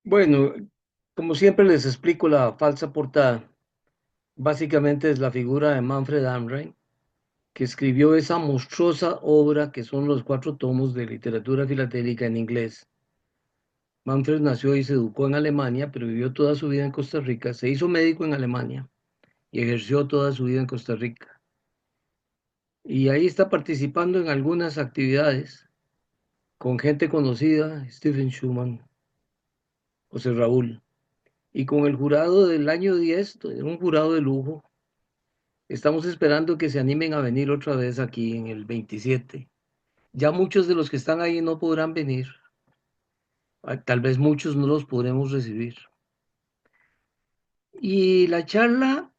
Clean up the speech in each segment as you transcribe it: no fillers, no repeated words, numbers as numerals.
Bueno, como siempre les explico la falsa portada. Básicamente es la figura de Manfred Amrein, que escribió esa monstruosa obra que son los 4 tomos de literatura filatélica en inglés. Manfred nació y se educó en Alemania, pero vivió toda su vida en Costa Rica. Se hizo médico en Alemania y ejerció toda su vida en Costa Rica. Y ahí está participando en algunas actividades con gente conocida, Stephen Schumann, José Raúl, y con el jurado del año 10, un jurado de lujo. Estamos esperando que se animen a venir otra vez aquí en el 27. Ya muchos de los que están ahí no podrán venir. Tal vez muchos no los podremos recibir. Y la charla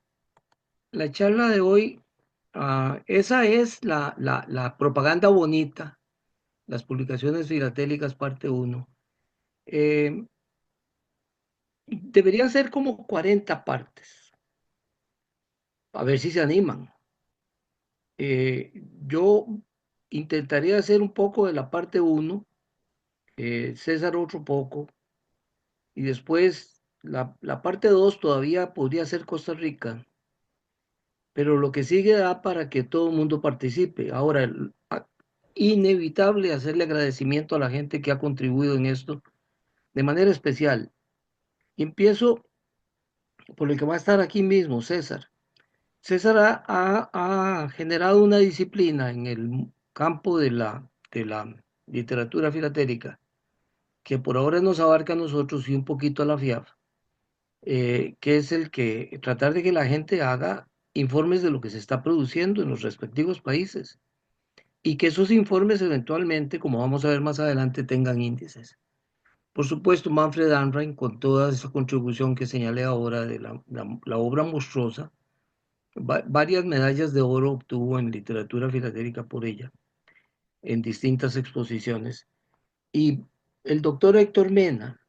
de hoy, esa es la propaganda bonita, las publicaciones filatélicas parte uno. Eh, Deberían ser como 40 partes, a ver si se animan. Eh, yo intentaría hacer un poco de la parte uno, César otro poco, y después la parte 2 todavía podría ser Costa Rica, pero lo que sigue da para que todo el mundo participe. Ahora, inevitable hacerle agradecimiento a la gente que ha contribuido en esto de manera especial. Empiezo por el que va a estar aquí mismo, César. César ha generado una disciplina en el campo de la literatura filatélica que por ahora nos abarca a nosotros y un poquito a la FIAF, que es el que tratar de que la gente haga informes de lo que se está produciendo en los respectivos países y que esos informes eventualmente, como vamos a ver más adelante, tengan índices. Por supuesto, Manfred Amrein, con toda esa contribución que señalé ahora de la obra monstruosa, varias medallas de oro obtuvo en literatura filatélica por ella, en distintas exposiciones. Y el doctor Héctor Mena,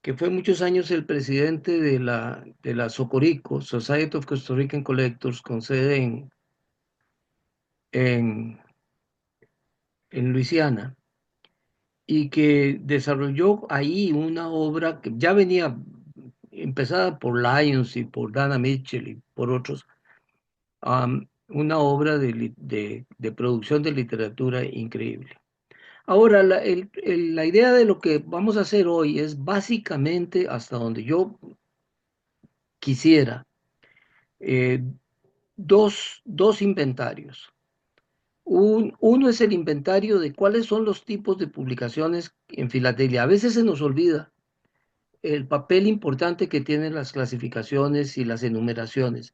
que fue muchos años el presidente de la Socorico, Society of Costa Rican Collectors, con sede en, en Luisiana, y que desarrolló ahí una obra que ya venía empezada por Lyons y por Dana Mitchell y por otros, una obra de producción de literatura increíble. Ahora, la idea de lo que vamos a hacer hoy es básicamente, hasta donde yo quisiera, eh, dos inventarios. Uno es el inventario de cuáles son los tipos de publicaciones en filatelia. A veces se nos olvida el papel importante que tienen las clasificaciones y las enumeraciones.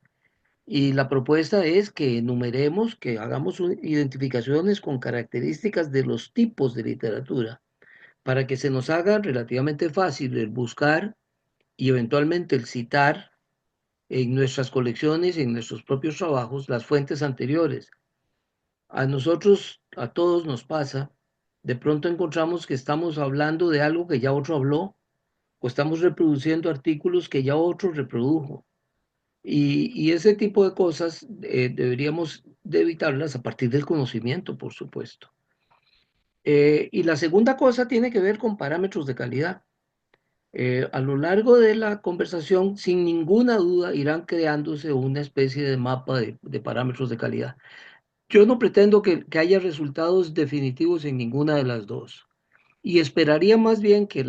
Y la propuesta es que enumeremos, que hagamos identificaciones con características de los tipos de literatura, para que se nos haga relativamente fácil el buscar y eventualmente el citar en nuestras colecciones y en nuestros propios trabajos las fuentes anteriores. A nosotros, a todos nos pasa, de pronto encontramos que estamos hablando de algo que ya otro habló o estamos reproduciendo artículos que ya otro reprodujo. Y ese tipo de cosas deberíamos de evitarlas a partir del conocimiento, por supuesto. Y la segunda cosa tiene que ver con parámetros de calidad. A lo largo de la conversación, sin ninguna duda, irán creándose una especie de mapa de parámetros de calidad. Yo no pretendo que haya resultados definitivos en ninguna de las dos. Y esperaría más bien que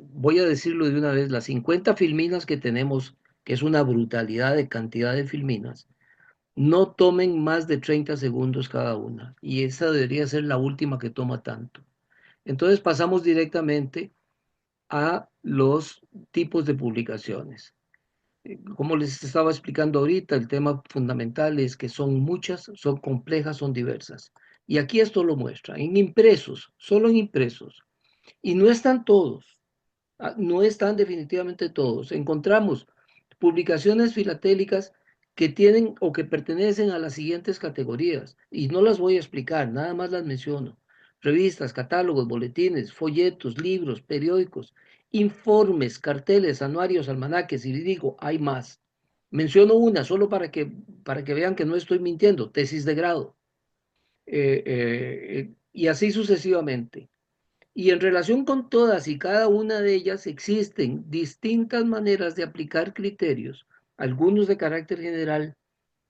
voy a decirlo de una vez, las 50 filminas que tenemos, que es una brutalidad de cantidad de filminas, no tomen más de 30 segundos cada una. Y esa debería ser la última que toma tanto. Entonces pasamos directamente a los tipos de publicaciones. Como les estaba explicando ahorita, el tema fundamental es que son muchas, son complejas, son diversas. Y aquí esto lo muestra, en impresos, solo en impresos. Y no están todos, no están definitivamente todos. Encontramos publicaciones filatélicas que tienen o que pertenecen a las siguientes categorías, y no las voy a explicar, nada más las menciono. Revistas, catálogos, boletines, folletos, libros, periódicos, informes, carteles, anuarios, almanaques, y digo, hay más. Menciono una solo para que vean que no estoy mintiendo, tesis de grado, y así sucesivamente. Y en relación con todas y cada una de ellas existen distintas maneras de aplicar criterios, algunos de carácter general,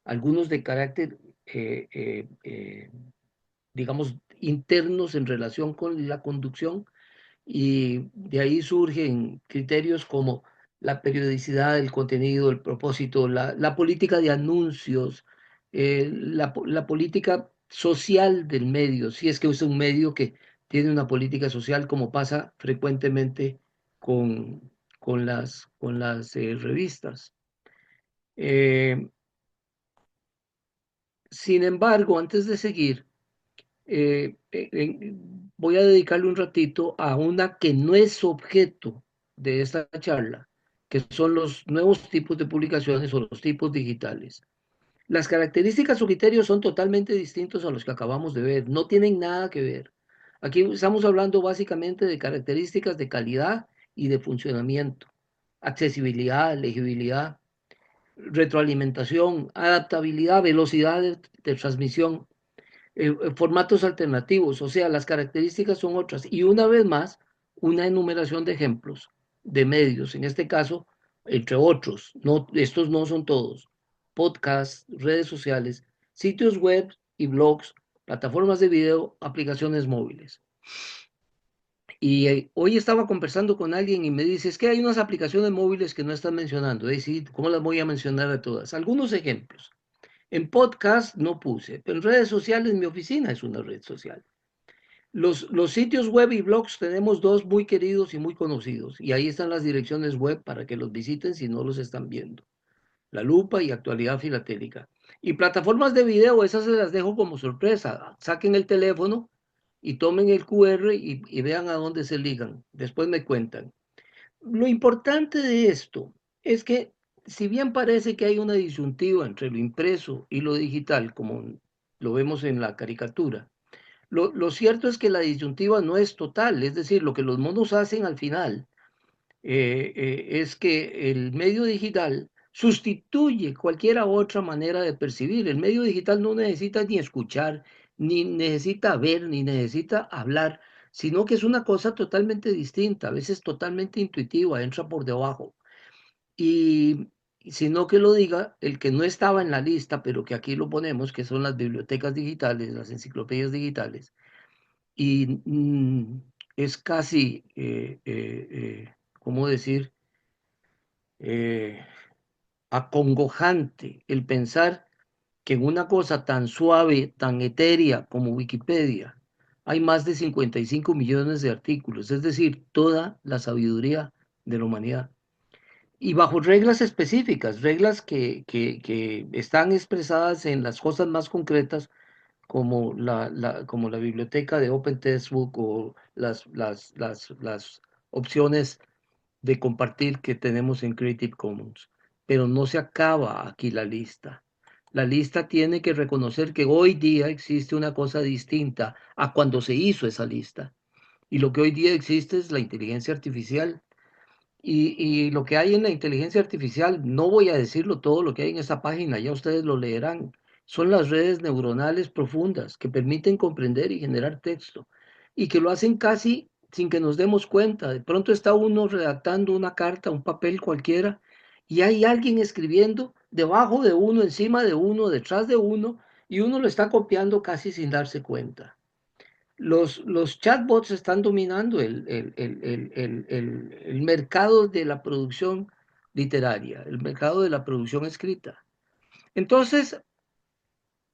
algunos de carácter, digamos, internos en relación con la conducción, y de ahí surgen criterios como la periodicidad del contenido, el propósito, la política de anuncios, la política social del medio, si es que es un medio que tiene una política social, como pasa frecuentemente con, con las revistas. Eh, Sin embargo, antes de seguir, voy a dedicarle un ratito a una que no es objeto de esta charla, que son los nuevos tipos de publicaciones o los tipos digitales. Las características o criterios son totalmente distintos a los que acabamos de ver, no tienen nada que ver. Aquí estamos hablando básicamente de características de calidad y de funcionamiento, accesibilidad, legibilidad, retroalimentación, adaptabilidad, velocidad de transmisión, formatos alternativos, o sea, las características son otras. Y una vez más, una enumeración de ejemplos de medios, en este caso, entre otros, no, estos no son todos, podcasts, redes sociales, sitios web y blogs, plataformas de video, aplicaciones móviles. Y hoy estaba conversando con alguien y me dice, es que hay unas aplicaciones móviles que no están mencionando. Es decir, ¿cómo las voy a mencionar a todas? Algunos ejemplos. En podcast no puse, pero en redes sociales mi oficina es una red social. Los sitios web y blogs tenemos dos muy queridos y muy conocidos, y ahí están las direcciones web para que los visiten si no los están viendo. La Lupa y Actualidad Filatélica. Y plataformas de video, esas se las dejo como sorpresa. Saquen el teléfono y tomen el QR y vean a dónde se ligan. Después me cuentan. Lo importante de esto es que, si bien parece que hay una disyuntiva entre lo impreso y lo digital, como lo vemos en la caricatura, lo cierto es que la disyuntiva no es total, es decir, lo que los monos hacen al final es que el medio digital sustituye cualquier otra manera de percibir. El medio digital no necesita ni escuchar, ni necesita ver, ni necesita hablar, sino que es una cosa totalmente distinta, a veces totalmente intuitiva, entra por debajo. Y sino que lo diga el que no estaba en la lista, pero que aquí lo ponemos, que son las bibliotecas digitales, las enciclopedias digitales, y es casi, ¿cómo decir? Eh, Acongojante el pensar que en una cosa tan suave, tan etérea como Wikipedia, hay más de 55 millones de artículos, es decir, toda la sabiduría de la humanidad. Y bajo reglas específicas, reglas que están expresadas en las cosas más concretas, como como la biblioteca de Open Textbook o las opciones de compartir que tenemos en Creative Commons. Pero no se acaba aquí la lista. La lista tiene que reconocer que hoy día existe una cosa distinta a cuando se hizo esa lista. Y lo que hoy día existe es la inteligencia artificial. Y lo que hay en la inteligencia artificial, no voy a decirlo todo lo que hay en esta página, ya ustedes lo leerán, son las redes neuronales profundas que permiten comprender y generar texto y que lo hacen casi sin que nos demos cuenta. De pronto está uno redactando una carta, un papel cualquiera, y hay alguien escribiendo debajo de uno, encima de uno, detrás de uno, y uno lo está copiando casi sin darse cuenta. Los chatbots están dominando el mercado de la producción literaria, el mercado de la producción escrita. Entonces,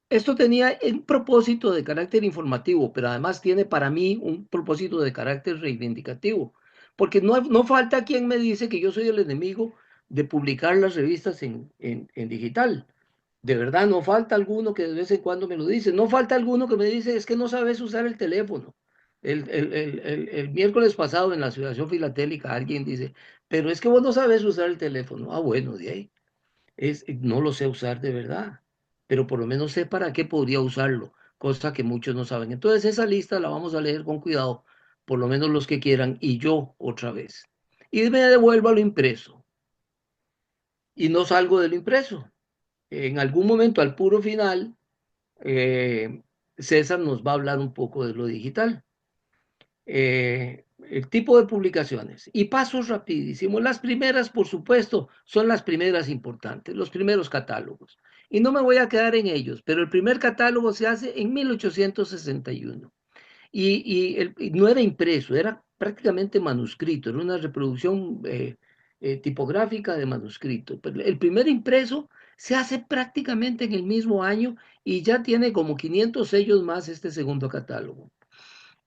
esto tenía un propósito de carácter informativo, pero además tiene para mí un propósito de carácter reivindicativo, porque no falta quien me dice que yo soy el enemigo de publicar las revistas en digital. De verdad, no falta alguno que de vez en cuando me lo dice. No falta alguno que me dice, es que no sabes usar el teléfono. El miércoles pasado en la Asociación Filatélica alguien dice, pero es que vos no sabes usar el teléfono. Ah, bueno, de ahí. No lo sé usar de verdad, pero por lo menos sé para qué podría usarlo, cosa que muchos no saben. Entonces esa lista la vamos a leer con cuidado, por lo menos los que quieran, y yo otra vez. Y me devuelvo a lo impreso. Y no salgo de lo impreso. En algún momento, al puro final, César nos va a hablar un poco de lo digital. El tipo de publicaciones. Y pasos rapidísimos. Las primeras, por supuesto, son las primeras importantes, los primeros catálogos. Y no me voy a quedar en ellos, pero el primer catálogo se hace en 1861. Y no era impreso, era prácticamente manuscrito, era una reproducción tipográfica de manuscrito. Pero el primer impreso se hace prácticamente en el mismo año y ya tiene como 500 sellos más este segundo catálogo.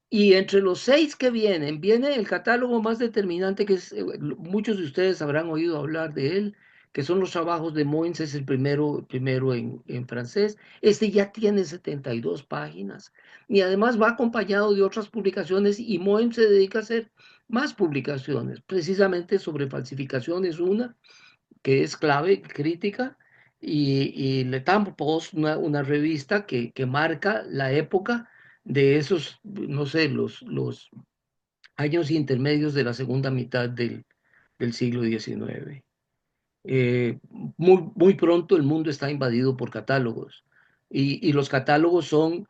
Y entre los 6 que vienen, viene el catálogo más determinante, que es, muchos de ustedes habrán oído hablar de él, que son los trabajos de Moins, es el primero en francés. Este ya tiene 72 páginas y además va acompañado de otras publicaciones y Moins se dedica a hacer más publicaciones, precisamente sobre falsificaciones, una que es clave, crítica, y Le Temps Post, una revista que marca la época de esos, no sé, los años intermedios de la segunda mitad del siglo XIX. Eh, muy pronto el mundo está invadido por catálogos y los catálogos son,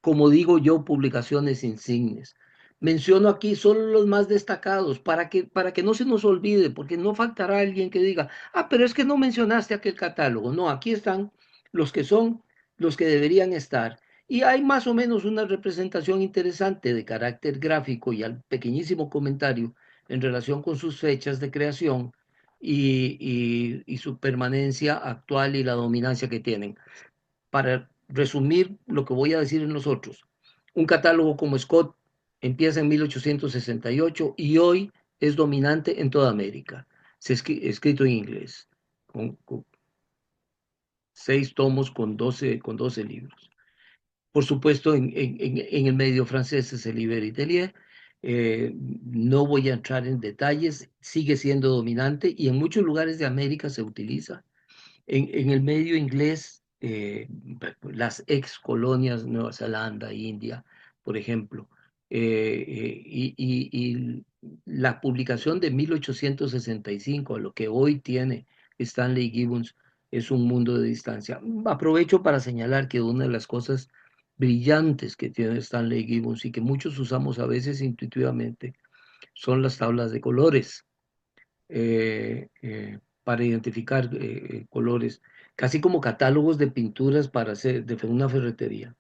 como digo yo, publicaciones insignes. Menciono aquí solo los más destacados para que no se nos olvide, porque no faltará alguien que diga, ah, pero es que no mencionaste aquel catálogo. No, aquí están los que son los que deberían estar. Y hay más o menos una representación interesante de carácter gráfico y al pequeñísimo comentario en relación con sus fechas de creación y su permanencia actual y la dominancia que tienen. Para resumir lo que voy a decir en los otros, un catálogo como Scott empieza en 1868 y hoy es dominante en toda América. Escrito en inglés, con 6 tomos con 12 libros. Por supuesto, en el medio francés es el Liber Italier. No voy a entrar en detalles, sigue siendo dominante y en muchos lugares de América se utiliza. En el medio inglés, las ex colonias, Nueva Zelanda, India, por ejemplo, y la publicación de 1865, a lo que hoy tiene Stanley Gibbons, es un mundo de distancia. Aprovecho para señalar que una de las cosas brillantes que tiene Stanley Gibbons y que muchos usamos a veces intuitivamente son las tablas de colores para identificar colores, casi como catálogos de pinturas para hacer de una ferretería.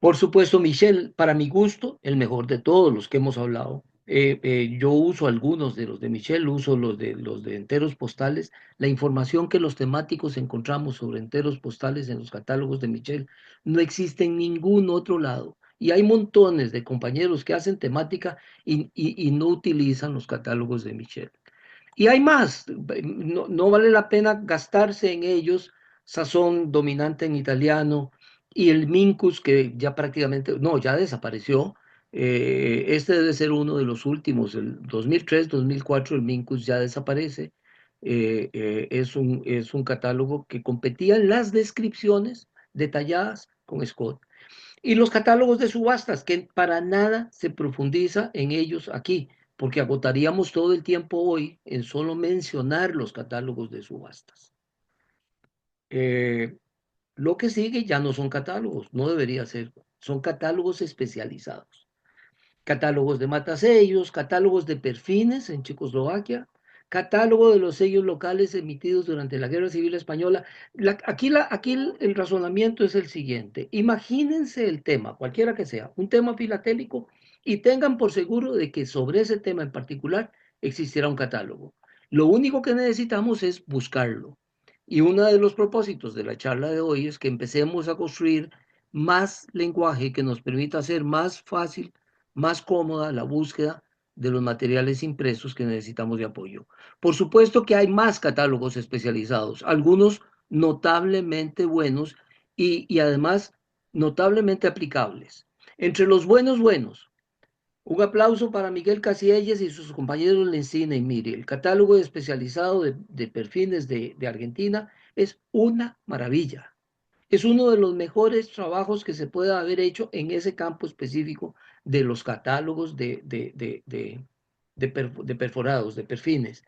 Por supuesto, Michel, para mi gusto, el mejor de todos los que hemos hablado. Yo uso algunos de los de Michel, uso los de enteros postales. La información que los temáticos encontramos sobre enteros postales en los catálogos de Michel no existe en ningún otro lado. Y hay montones de compañeros que hacen temática y no utilizan los catálogos de Michel. Y hay más, no vale la pena gastarse en ellos, Sazón dominante en italiano y el Mincus que ya prácticamente, no, ya desapareció. Este debe ser uno de los últimos, el 2003-2004 el Mincus ya desaparece. Es un catálogo que competía en las descripciones detalladas con Scott. Y los catálogos de subastas, que para nada se profundiza en ellos aquí, porque agotaríamos todo el tiempo hoy en solo mencionar los catálogos de subastas. Eh, lo que sigue ya no son catálogos, no debería ser, son catálogos especializados. Catálogos de matasellos, catálogos de perfines en Checoslovaquia, catálogo de los sellos locales emitidos durante la Guerra Civil Española. Aquí el razonamiento es el siguiente. Imagínense el tema, cualquiera que sea, un tema filatélico, y tengan por seguro de que sobre ese tema en particular existirá un catálogo. Lo único que necesitamos es buscarlo. Y uno de los propósitos de la charla de hoy es que empecemos a construir más lenguaje que nos permita hacer más fácil, más cómoda la búsqueda de los materiales impresos que necesitamos de apoyo. Por supuesto que hay más catálogos especializados, algunos notablemente buenos y además notablemente aplicables. Entre los buenos, un aplauso para Miguel Casielles y sus compañeros Lencina y Mire. El catálogo especializado de perfines de Argentina es una maravilla. Es uno de los mejores trabajos que se puede haber hecho en ese campo específico de los catálogos de perforados, de perfines.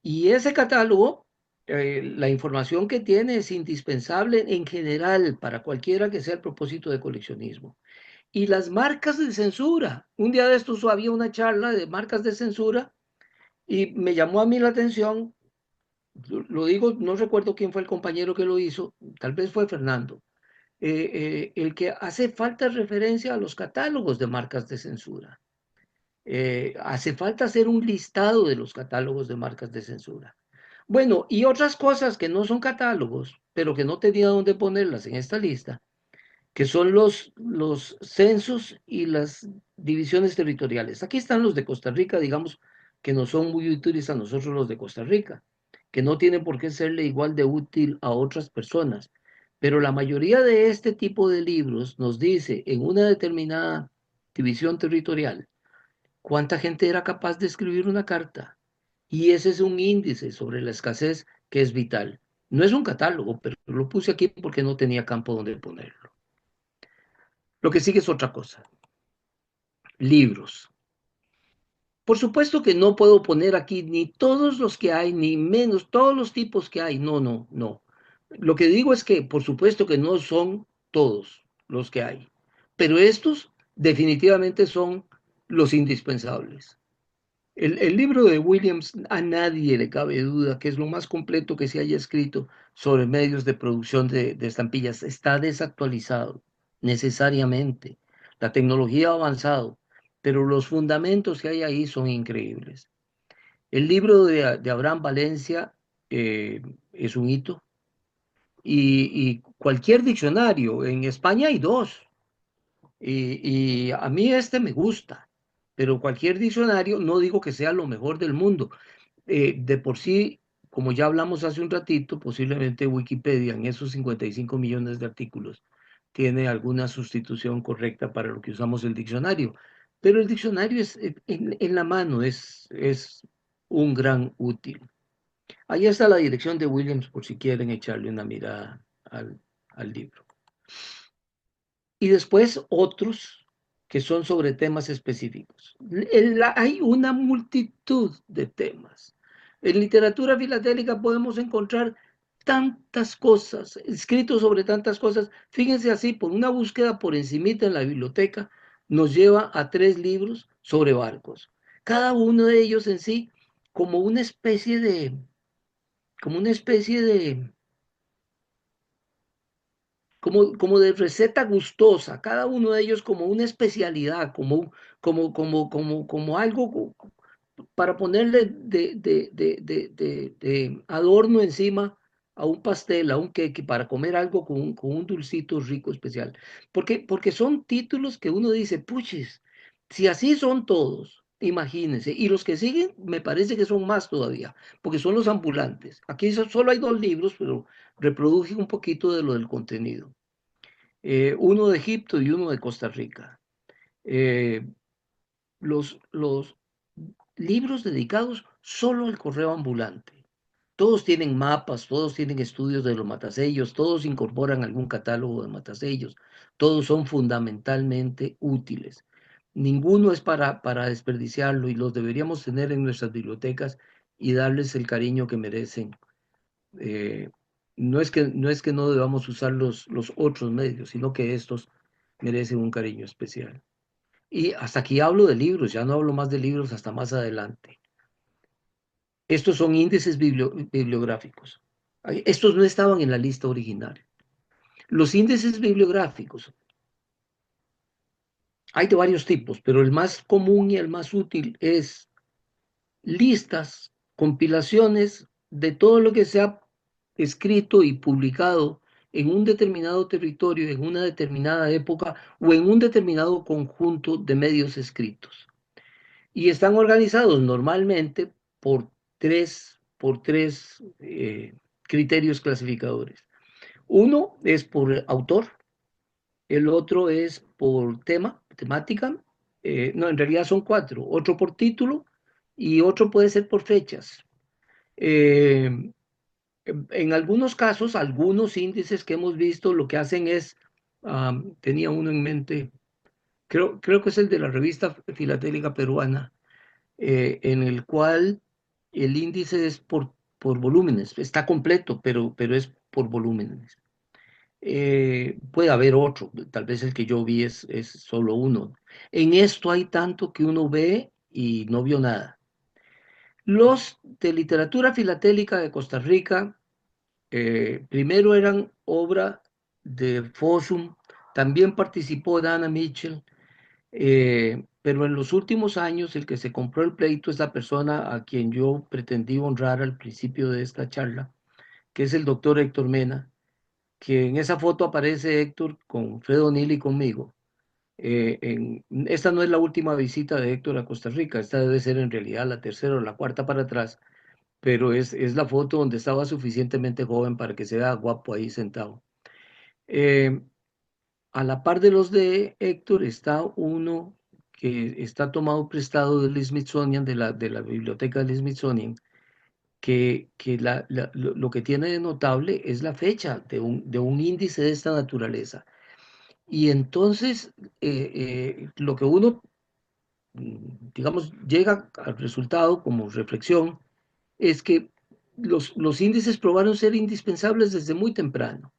Y ese catálogo, la información que tiene es indispensable en general para cualquiera que sea el propósito de coleccionismo. Y las marcas de censura. Un día de estos había una charla de marcas de censura y me llamó a mí la atención, lo digo, no recuerdo quién fue el compañero que lo hizo, tal vez fue Fernando, el que hace falta referencia a los catálogos de marcas de censura. Hace falta hacer un listado de los catálogos de marcas de censura. Bueno, y otras cosas que no son catálogos, pero que no tenía dónde ponerlas en esta lista, que son los censos y las divisiones territoriales. Aquí están los de Costa Rica, digamos, que nos son muy útiles a nosotros los de Costa Rica, que no tienen por qué serle igual de útil a otras personas. Pero la mayoría de este tipo de libros nos dice en una determinada división territorial cuánta gente era capaz de escribir una carta. Y ese es un índice sobre la escasez que es vital. No es un catálogo, pero lo puse aquí porque no tenía campo donde ponerlo. Lo que sigue es otra cosa. Libros. Por supuesto que no puedo poner aquí ni todos los que hay, ni menos todos los tipos que hay. No, no, no. Lo que digo es que por supuesto que no son todos los que hay, pero estos definitivamente son los indispensables. El libro de Williams a nadie le cabe duda que es lo más completo que se haya escrito sobre medios de producción de estampillas. Está desactualizado necesariamente. La tecnología ha avanzado, pero los fundamentos que hay ahí son increíbles. El libro de Abraham Valencia eh, es un hito y cualquier diccionario, en España hay dos, y a mí este me gusta, pero cualquier diccionario, no digo que sea lo mejor del mundo, de por sí, como ya hablamos hace un ratito, posiblemente Wikipedia en esos 55 millones de artículos tiene alguna sustitución correcta para lo que usamos el diccionario, pero el diccionario es en la mano, es un gran útil. Ahí está la dirección de Williams por si quieren echarle una mirada al libro. Y después otros que son sobre temas específicos. Hay una multitud de temas. En literatura filatélica podemos encontrar tantas cosas, escritos sobre tantas cosas. Fíjense así, por una búsqueda por encimita en la biblioteca, nos lleva a 3 libros sobre barcos. Cada uno de ellos en sí como una especie de, como una especie de, como de receta gustosa, cada uno de ellos como una especialidad, como algo para ponerle de adorno encima a un pastel, a un queque, para comer algo con un dulcito rico especial. Porque son títulos que uno dice, puches, si así son todos, imagínense. Y los que siguen me parece que son más todavía, porque son los ambulantes. Aquí solo hay 2 libros, pero reproduje un poquito de lo del contenido. Uno de Egipto y uno de Costa Rica. Eh, los libros dedicados solo al correo ambulante. Todos tienen mapas, todos tienen estudios de los matasellos, todos incorporan algún catálogo de matasellos, todos son fundamentalmente útiles. Ninguno es para desperdiciarlo y los deberíamos tener en nuestras bibliotecas y darles el cariño que merecen. Eh, no es que no debamos usar los otros medios, sino que estos merecen un cariño especial. Y hasta aquí hablo de libros, ya no hablo más de libros hasta más adelante. Estos son índices bibliográficos. Estos no estaban en la lista original. Los índices bibliográficos, hay de varios tipos, pero el más común y el más útil es listas, compilaciones de todo lo que se ha escrito y publicado en un determinado territorio, en una determinada época o en un determinado conjunto de medios escritos. Y están organizados normalmente por tres criterios clasificadores. Uno es por autor, el otro es por temática, no, en realidad son 4, otro por título y otro puede ser por fechas. Eh, en algunos casos, algunos índices que hemos visto lo que hacen es, tenía uno en mente, creo que es el de la revista filatélica peruana, en el cual el índice es por volúmenes, está completo, pero es por volúmenes. Puede haber otro, tal vez el que yo vi es solo uno. En esto hay tanto que uno ve y no vio nada. Los de literatura filatélica de Costa Rica, primero eran obra de Fossum, también participó Dana Mitchell, pero en los últimos años el que se compró el pleito es la persona a quien yo pretendí honrar al principio de esta charla, que es el doctor Héctor Mena, que en esa foto aparece Héctor con Fred O'Neill y conmigo. Esta no es la última visita de Héctor a Costa Rica, esta debe ser en realidad la tercera o la cuarta para atrás, pero es la foto donde estaba suficientemente joven para que se vea guapo ahí sentado. Eh, a la par de los de Héctor está uno que está tomado prestado del Smithsonian, de la biblioteca del Smithsonian, que lo que tiene de notable es la fecha de un índice de esta naturaleza. Y entonces, lo que uno, digamos, llega al resultado como reflexión es que los índices probaron ser indispensables desde muy temprano.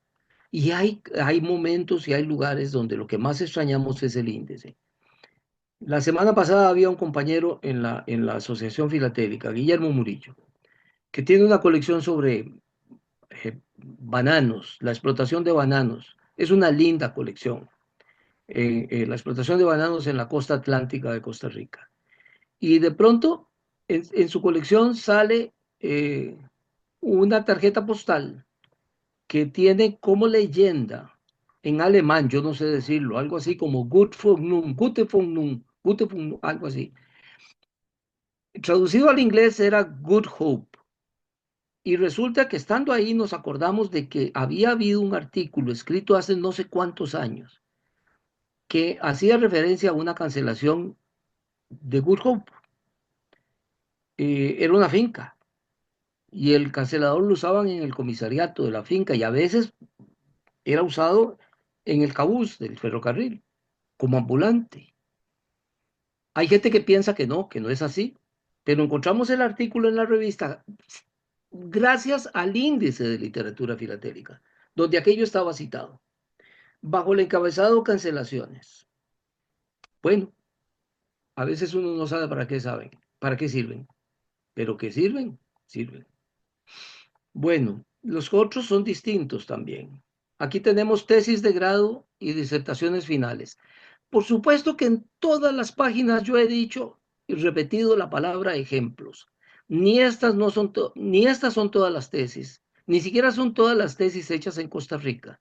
Y hay momentos y hay lugares donde lo que más extrañamos es el índice. La semana pasada había un compañero en la Asociación Filatélica, Guillermo Murillo, que tiene una colección sobre bananos, la explotación de bananos. Es una linda colección, la explotación de bananos en la costa atlántica de Costa Rica. Y de pronto, en su colección sale una tarjeta postal que tiene como leyenda en alemán, yo no sé decirlo, algo así como Gute von Nun, algo así. Traducido al inglés era Good Hope. Y resulta que estando ahí nos acordamos de que había habido un artículo escrito hace no sé cuántos años que hacía referencia a una cancelación de Good Hope. Era una finca y el cancelador lo usaban en el comisariato de la finca y a veces era usado en el cabús del ferrocarril como ambulante. Hay gente que no es así, pero encontramos el artículo en la revista gracias al índice de literatura filatélica, donde aquello estaba citado, bajo el encabezado cancelaciones. Bueno, a veces uno no sabe para qué sirven, pero que sirven, sirven. Bueno, los otros son distintos también. Aquí tenemos tesis de grado y disertaciones finales. Por supuesto que en todas las páginas yo he dicho y repetido la palabra ejemplos. Ni estas son todas las tesis, ni siquiera son todas las tesis hechas en Costa Rica.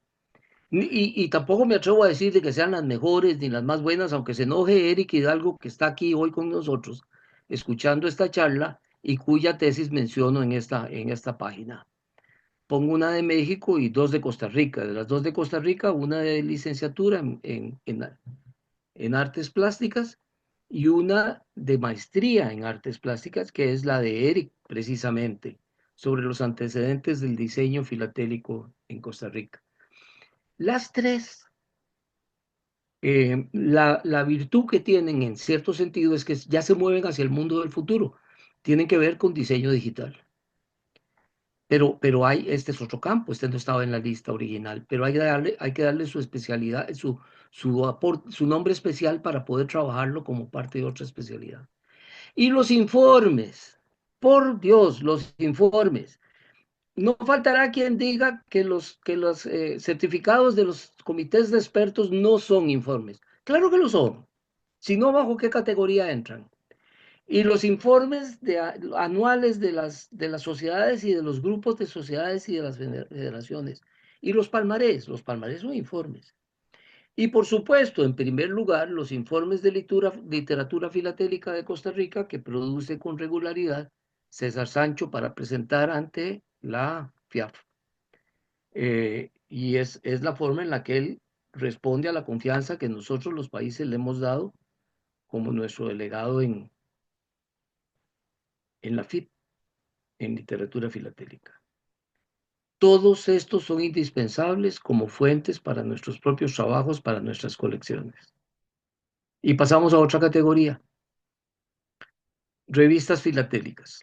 Y tampoco me atrevo a decir de que sean las mejores ni las más buenas, aunque se enoje Eric Hidalgo, que está aquí hoy con nosotros, escuchando esta charla y cuya tesis menciono en esta página. Pongo una de México y dos de Costa Rica. De las dos de Costa Rica, una de licenciatura en artes plásticas y una de maestría en artes plásticas, que es la de Eric, precisamente, sobre los antecedentes del diseño filatélico en Costa Rica. Las tres, la virtud que tienen en cierto sentido es que ya se mueven hacia el mundo del futuro. Tienen que ver con diseño digital. Pero este es otro campo, este no estaba en la lista original, pero hay que darle su especialidad, su nombre especial para poder trabajarlo como parte de otra especialidad. Y los informes, por Dios, los informes. No faltará quien diga que los certificados de los comités de expertos no son informes. Claro que lo son. Si no, ¿bajo qué categoría entran? Y los informes anuales de las sociedades y de los grupos de sociedades y de las federaciones. Y los palmarés son informes. Y por supuesto, en primer lugar, los informes de literatura filatélica de Costa Rica que produce con regularidad César Sancho para presentar ante la FIAF. Y es la forma en la que él responde a la confianza que nosotros los países le hemos dado como nuestro delegado en la FIT, en literatura filatélica. Todos estos son indispensables como fuentes para nuestros propios trabajos, para nuestras colecciones. Y pasamos a otra categoría, revistas filatélicas.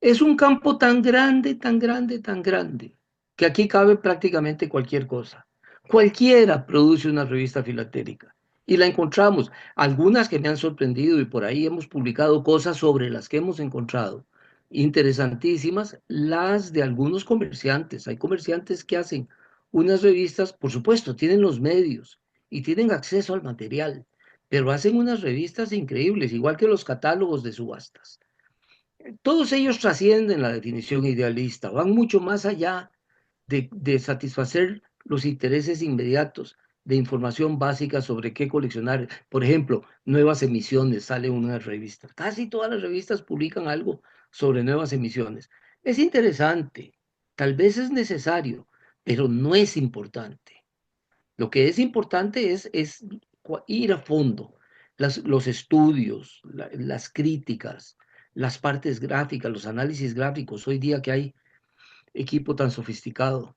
Es un campo tan grande, tan grande, tan grande, que aquí cabe prácticamente cualquier cosa. Cualquiera produce una revista filatélica y la encontramos. Algunas que me han sorprendido y por ahí hemos publicado cosas sobre las que hemos encontrado. Interesantísimas las de algunos comerciantes. Hay comerciantes que hacen unas revistas, por supuesto, tienen los medios y tienen acceso al material, pero hacen unas revistas increíbles, igual que los catálogos de subastas. Todos ellos trascienden la definición idealista, van mucho más allá de satisfacer los intereses inmediatos de información básica sobre qué coleccionar. Por ejemplo, nuevas emisiones, sale una revista. Casi todas las revistas publican algo sobre nuevas emisiones. Es interesante, tal vez es necesario, pero no es importante. Lo que es importante es ir a fondo, los estudios, las críticas, las partes gráficas, los análisis gráficos. Hoy día que hay equipo tan sofisticado.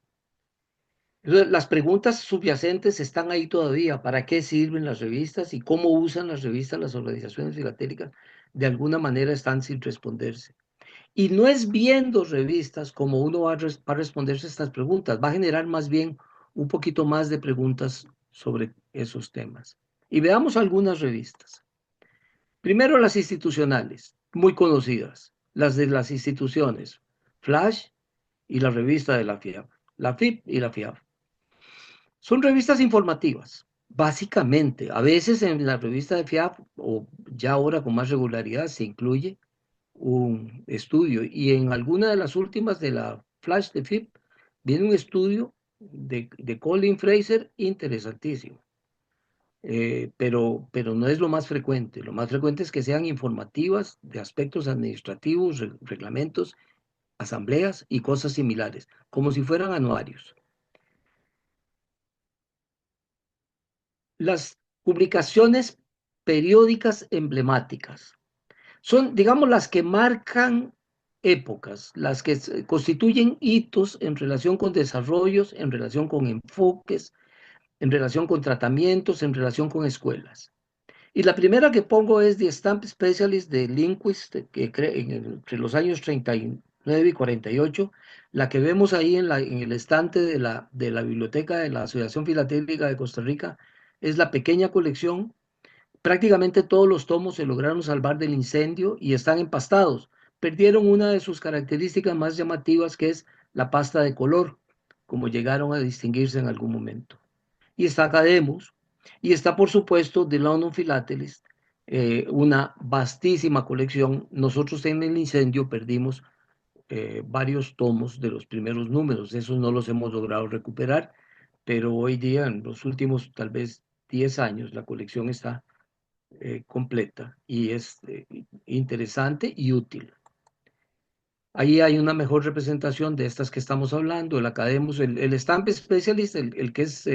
Entonces, las preguntas subyacentes están ahí todavía. ¿Para qué sirven las revistas y cómo usan las revistas las organizaciones filatélicas? De alguna manera están sin responderse. Y no es viendo revistas como uno va a responderse estas preguntas. Va a generar más bien un poquito más de preguntas sobre esos temas. Y veamos algunas revistas. Primero las institucionales, muy conocidas. Las de las instituciones. Flash y la revista de la FIAP. La FIP y la FIAP. Son revistas informativas, básicamente. A veces en la revista de FIAP, o ya ahora con más regularidad, se incluye un estudio. Y en alguna de las últimas de la Flash de FIP, viene un estudio de Colin Fraser interesantísimo. Pero no es lo más frecuente. Lo más frecuente es que sean informativas de aspectos administrativos, reglamentos, asambleas y cosas similares, como si fueran anuarios. Las publicaciones periódicas emblemáticas son, digamos, las que marcan épocas, las que constituyen hitos en relación con desarrollos, en relación con enfoques, en relación con tratamientos, en relación con escuelas. Y la primera que pongo es The Stamp Specialist de Lindquist, que entre los años 39 y 48, la que vemos ahí en el estante de la biblioteca de la Asociación Filatélica de Costa Rica, es la pequeña colección. Prácticamente todos los tomos se lograron salvar del incendio y están empastados. Perdieron una de sus características más llamativas, que es la pasta de color, como llegaron a distinguirse en algún momento. Y está Academos, y está por supuesto The London Philatelist, una vastísima colección. Nosotros en el incendio perdimos varios tomos de los primeros números, esos no los hemos logrado recuperar, pero hoy día, en los últimos tal vez 10 años, la colección está completa y es interesante y útil. Ahí hay una mejor representación de estas que estamos hablando, el Academos, el Stamp Specialist, el que es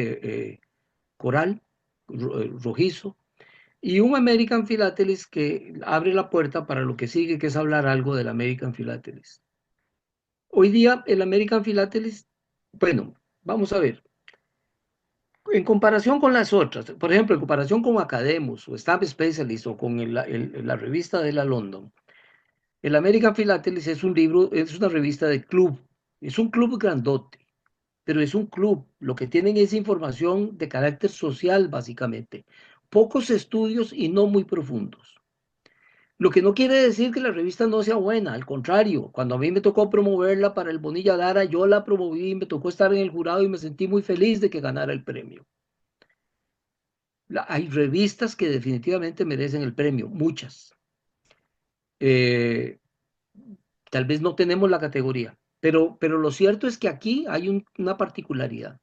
coral, rojizo, y un American Philatelist que abre la puerta para lo que sigue, que es hablar algo del American Philatelist. Hoy día el American Philatelist, bueno, vamos a ver, en comparación con las otras, por ejemplo, en comparación con Academos o Stamp Specialist o con la revista de la London, el American Philatelist es un libro, es una revista de club, es un club grandote, pero es un club. Lo que tienen es información de carácter social, básicamente. Pocos estudios y no muy profundos. Lo que no quiere decir que la revista no sea buena, al contrario, cuando a mí me tocó promoverla para el Bonilla Dara, yo la promoví, me tocó estar en el jurado y me sentí muy feliz de que ganara el premio. Hay revistas que definitivamente merecen el premio, muchas. Eh, Tal vez no tenemos la categoría, pero lo cierto es que aquí hay una particularidad.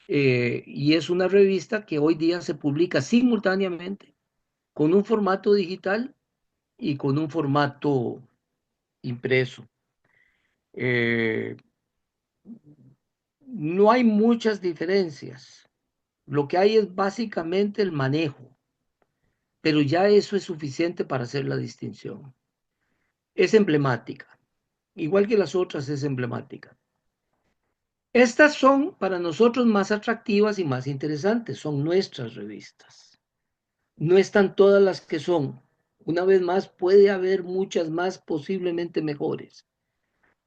Y es una revista que hoy día se publica simultáneamente con un formato digital y con un formato impreso. Eh, no hay muchas diferencias. Lo que hay es básicamente el manejo, pero ya eso es suficiente para hacer la distinción. Es emblemática, igual que las otras es emblemática. Estas son para nosotros más atractivas y más interesantes, son nuestras revistas. No están todas las que son. Una vez más, puede haber muchas más posiblemente mejores,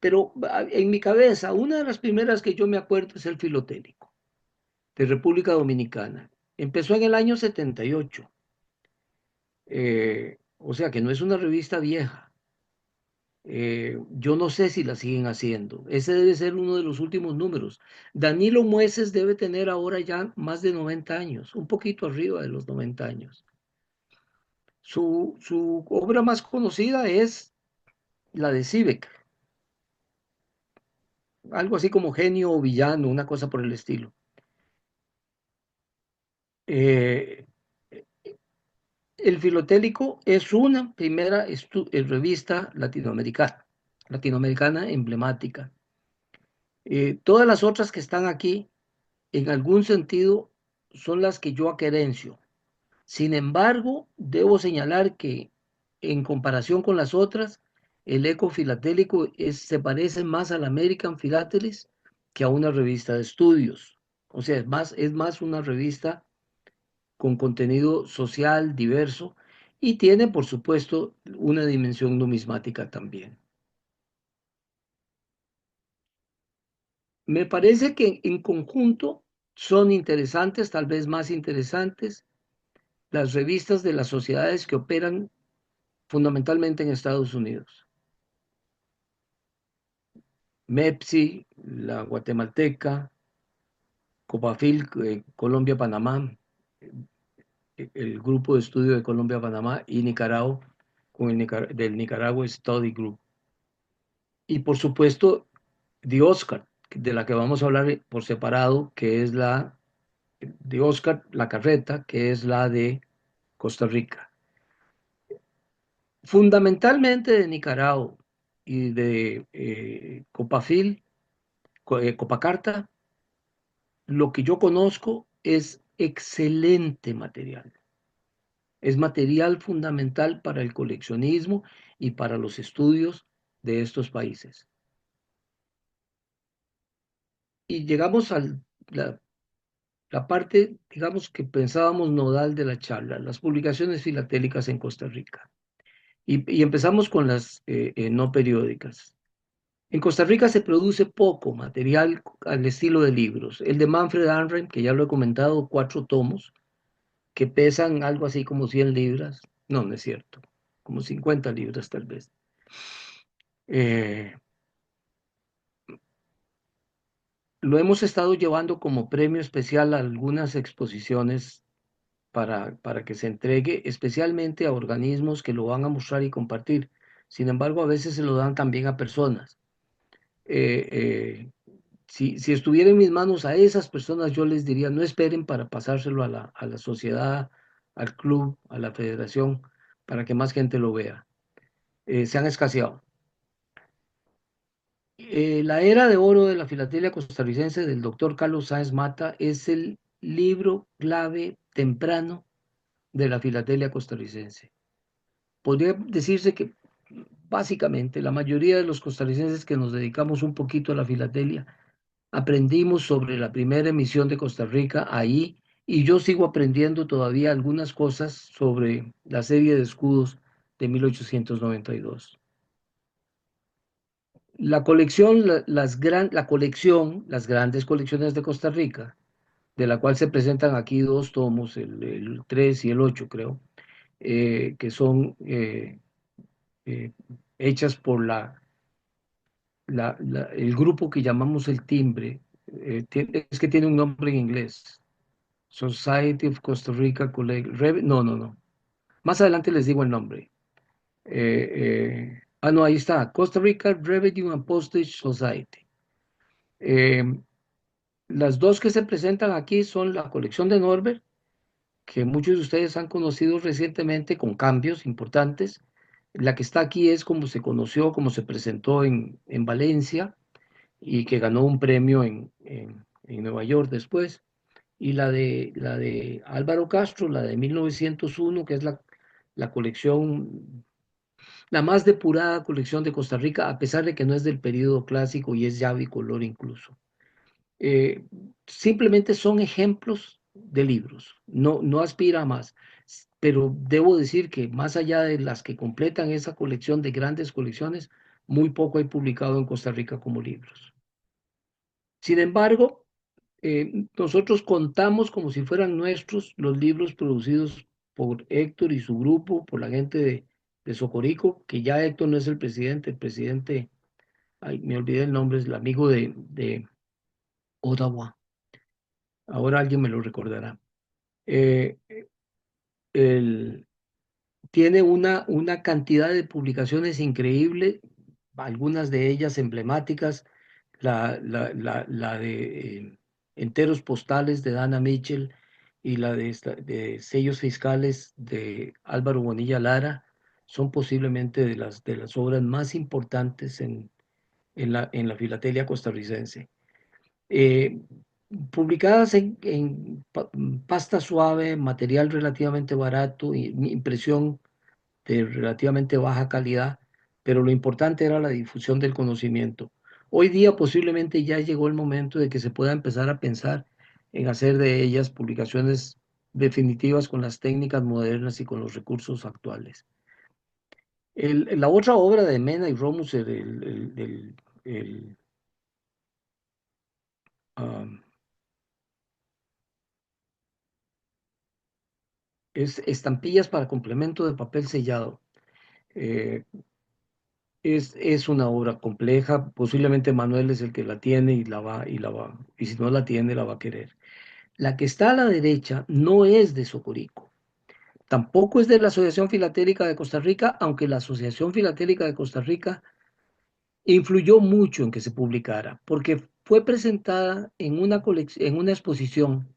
pero en mi cabeza, una de las primeras que yo me acuerdo es el Filotélico, de República Dominicana. Empezó en el año 78, o sea que no es una revista vieja. Yo no sé si la siguen haciendo. Ese debe ser uno de los últimos números. Danilo Mueces debe tener ahora ya más de 90 años, un poquito arriba de los 90 años. Su obra más conocida es la de Sivek, algo así como genio o villano, una cosa por el estilo. Eh, el Filotélico es una primera revista latinoamericana emblemática. Todas las otras que están aquí, en algún sentido, son las que yo aquerencio. Sin embargo, debo señalar que en comparación con las otras, el Eco Filatélico se parece más al American Philatelist que a una revista de estudios. O sea, es más una revista con contenido social diverso y tiene, por supuesto, una dimensión numismática también. Me parece que en conjunto son interesantes, tal vez más interesantes, las revistas de las sociedades que operan fundamentalmente en Estados Unidos. MEPSI, la guatemalteca, Copafil, Colombia-Panamá, el grupo de estudio de Colombia-Panamá y Nicaragua, con del Nicaragua Study Group. Y por supuesto, de Oscar, de la que vamos a hablar por separado, que es la de Oscar La Carreta, que es la de Costa Rica. Fundamentalmente de Nicaragua y de Copafil, Copacarta, lo que yo conozco es excelente material. Es material fundamental para el coleccionismo y para los estudios de estos países. Y llegamos a la parte, digamos, que pensábamos nodal de la charla, las publicaciones filatélicas en Costa Rica. Y empezamos con las no periódicas. En Costa Rica se produce poco material al estilo de libros. El de Manfred Anreim, que ya lo he comentado, 4 tomos, que pesan algo así como 100 libras. No, no es cierto, como 50 libras tal vez. Eh, lo hemos estado llevando como premio especial a algunas exposiciones para que se entregue especialmente a organismos que lo van a mostrar y compartir. Sin embargo, a veces se lo dan también a personas. Eh, eh, si estuviera en mis manos a esas personas, yo les diría, no esperen para pasárselo a la sociedad, al club, a la federación, para que más gente lo vea. Se han escaseado. La era de oro de la filatelia costarricense del doctor Carlos Sáenz Mata es el libro clave temprano de la filatelia costarricense. Podría decirse que básicamente la mayoría de los costarricenses que nos dedicamos un poquito a la filatelia aprendimos sobre la primera emisión de Costa Rica ahí y yo sigo aprendiendo todavía algunas cosas sobre la serie de escudos de 1892. La colección, las grandes colecciones de Costa Rica, de la cual se presentan aquí 2 tomos, el 3 y el 8 creo, que son eh, hechas por el grupo que llamamos el Timbre, es que tiene un nombre en inglés, Society of Costa Rica no, no, no, más adelante les digo el nombre. No, ahí está, Costa Rica Revenue and Postage Society. Eh, las dos que se presentan aquí son la colección de Norbert, que muchos de ustedes han conocido recientemente con cambios importantes. La que está aquí es como se conoció, como se presentó en Valencia y que ganó un premio en Nueva York después. Y la de Álvaro Castro, la de 1901, que es la colección, la más depurada colección de Costa Rica, a pesar de que no es del periodo clásico y es ya bicolor incluso. eh, Simplemente son ejemplos de libros, no aspira a más, pero debo decir que más allá de las que completan esa colección de grandes colecciones, muy poco hay publicado en Costa Rica como libros. Sin embargo, nosotros contamos como si fueran nuestros los libros producidos por Héctor y su grupo, por la gente de Socorico, que ya Héctor no es el presidente, ay, me olvidé el nombre, es el amigo de Ottawa, ahora alguien me lo recordará. Eh, el, Tiene una cantidad de publicaciones increíble, algunas de ellas emblemáticas, la de Enteros Postales de Dana Mitchell y la de Sellos Fiscales de Álvaro Bonilla Lara, son posiblemente de las obras más importantes en la filatelia costarricense. Eh, Publicadas en pasta suave, material relativamente barato, impresión de relativamente baja calidad, pero lo importante era la difusión del conocimiento. Hoy día posiblemente ya llegó el momento de que se pueda empezar a pensar en hacer de ellas publicaciones definitivas con las técnicas modernas y con los recursos actuales. La otra obra de Mena y Romus, el, um, es Estampillas para complemento de papel sellado. Eh, es una obra compleja, posiblemente Manuel es el que la tiene y si no la tiene, la va a querer. La que está a la derecha no es de Socorico, tampoco es de la Asociación Filatélica de Costa Rica, aunque la Asociación Filatélica de Costa Rica influyó mucho en que se publicara, porque fue presentada en una exposición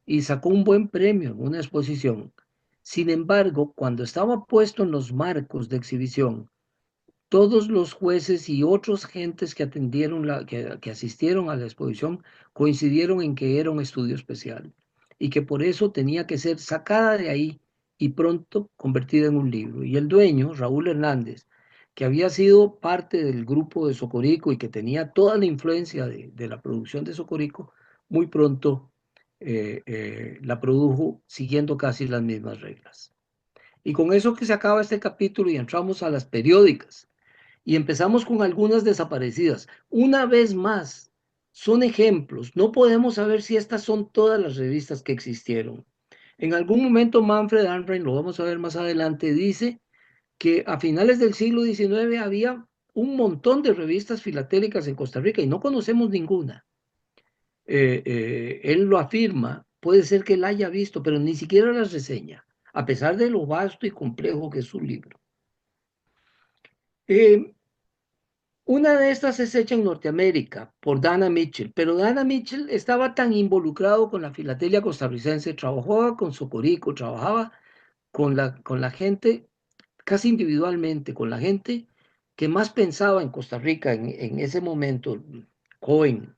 y sacó un buen premio en una exposición. Sin embargo, cuando estaba puesto en los marcos de exhibición, todos los jueces y otros gentes que atendieron que asistieron a la exposición coincidieron en que era un estudio especial y que por eso tenía que ser sacada de ahí y pronto convertida en un libro. Y el dueño, Raúl Hernández, que había sido parte del grupo de Socorico y que tenía toda la influencia de la producción de Socorico, muy pronto la produjo siguiendo casi las mismas reglas. Y con eso que se acaba este capítulo y entramos a las periódicas. Y empezamos con algunas desaparecidas. Una vez más, son ejemplos. No podemos saber si estas son todas las revistas que existieron. En algún momento Manfred Arnrein, lo vamos a ver más adelante, dice que a finales del siglo XIX había un montón de revistas filatélicas en Costa Rica y no conocemos ninguna. Él lo afirma, puede ser que él haya visto, pero ni siquiera las reseña, a pesar de lo vasto y complejo que es su libro. Eh, Una de estas es hecha en Norteamérica por Dana Mitchell, pero Dana Mitchell estaba tan involucrado con la filatelia costarricense, trabajaba con Socorico, trabajaba con la gente casi individualmente, con la gente que más pensaba en Costa Rica en ese momento, Cohen,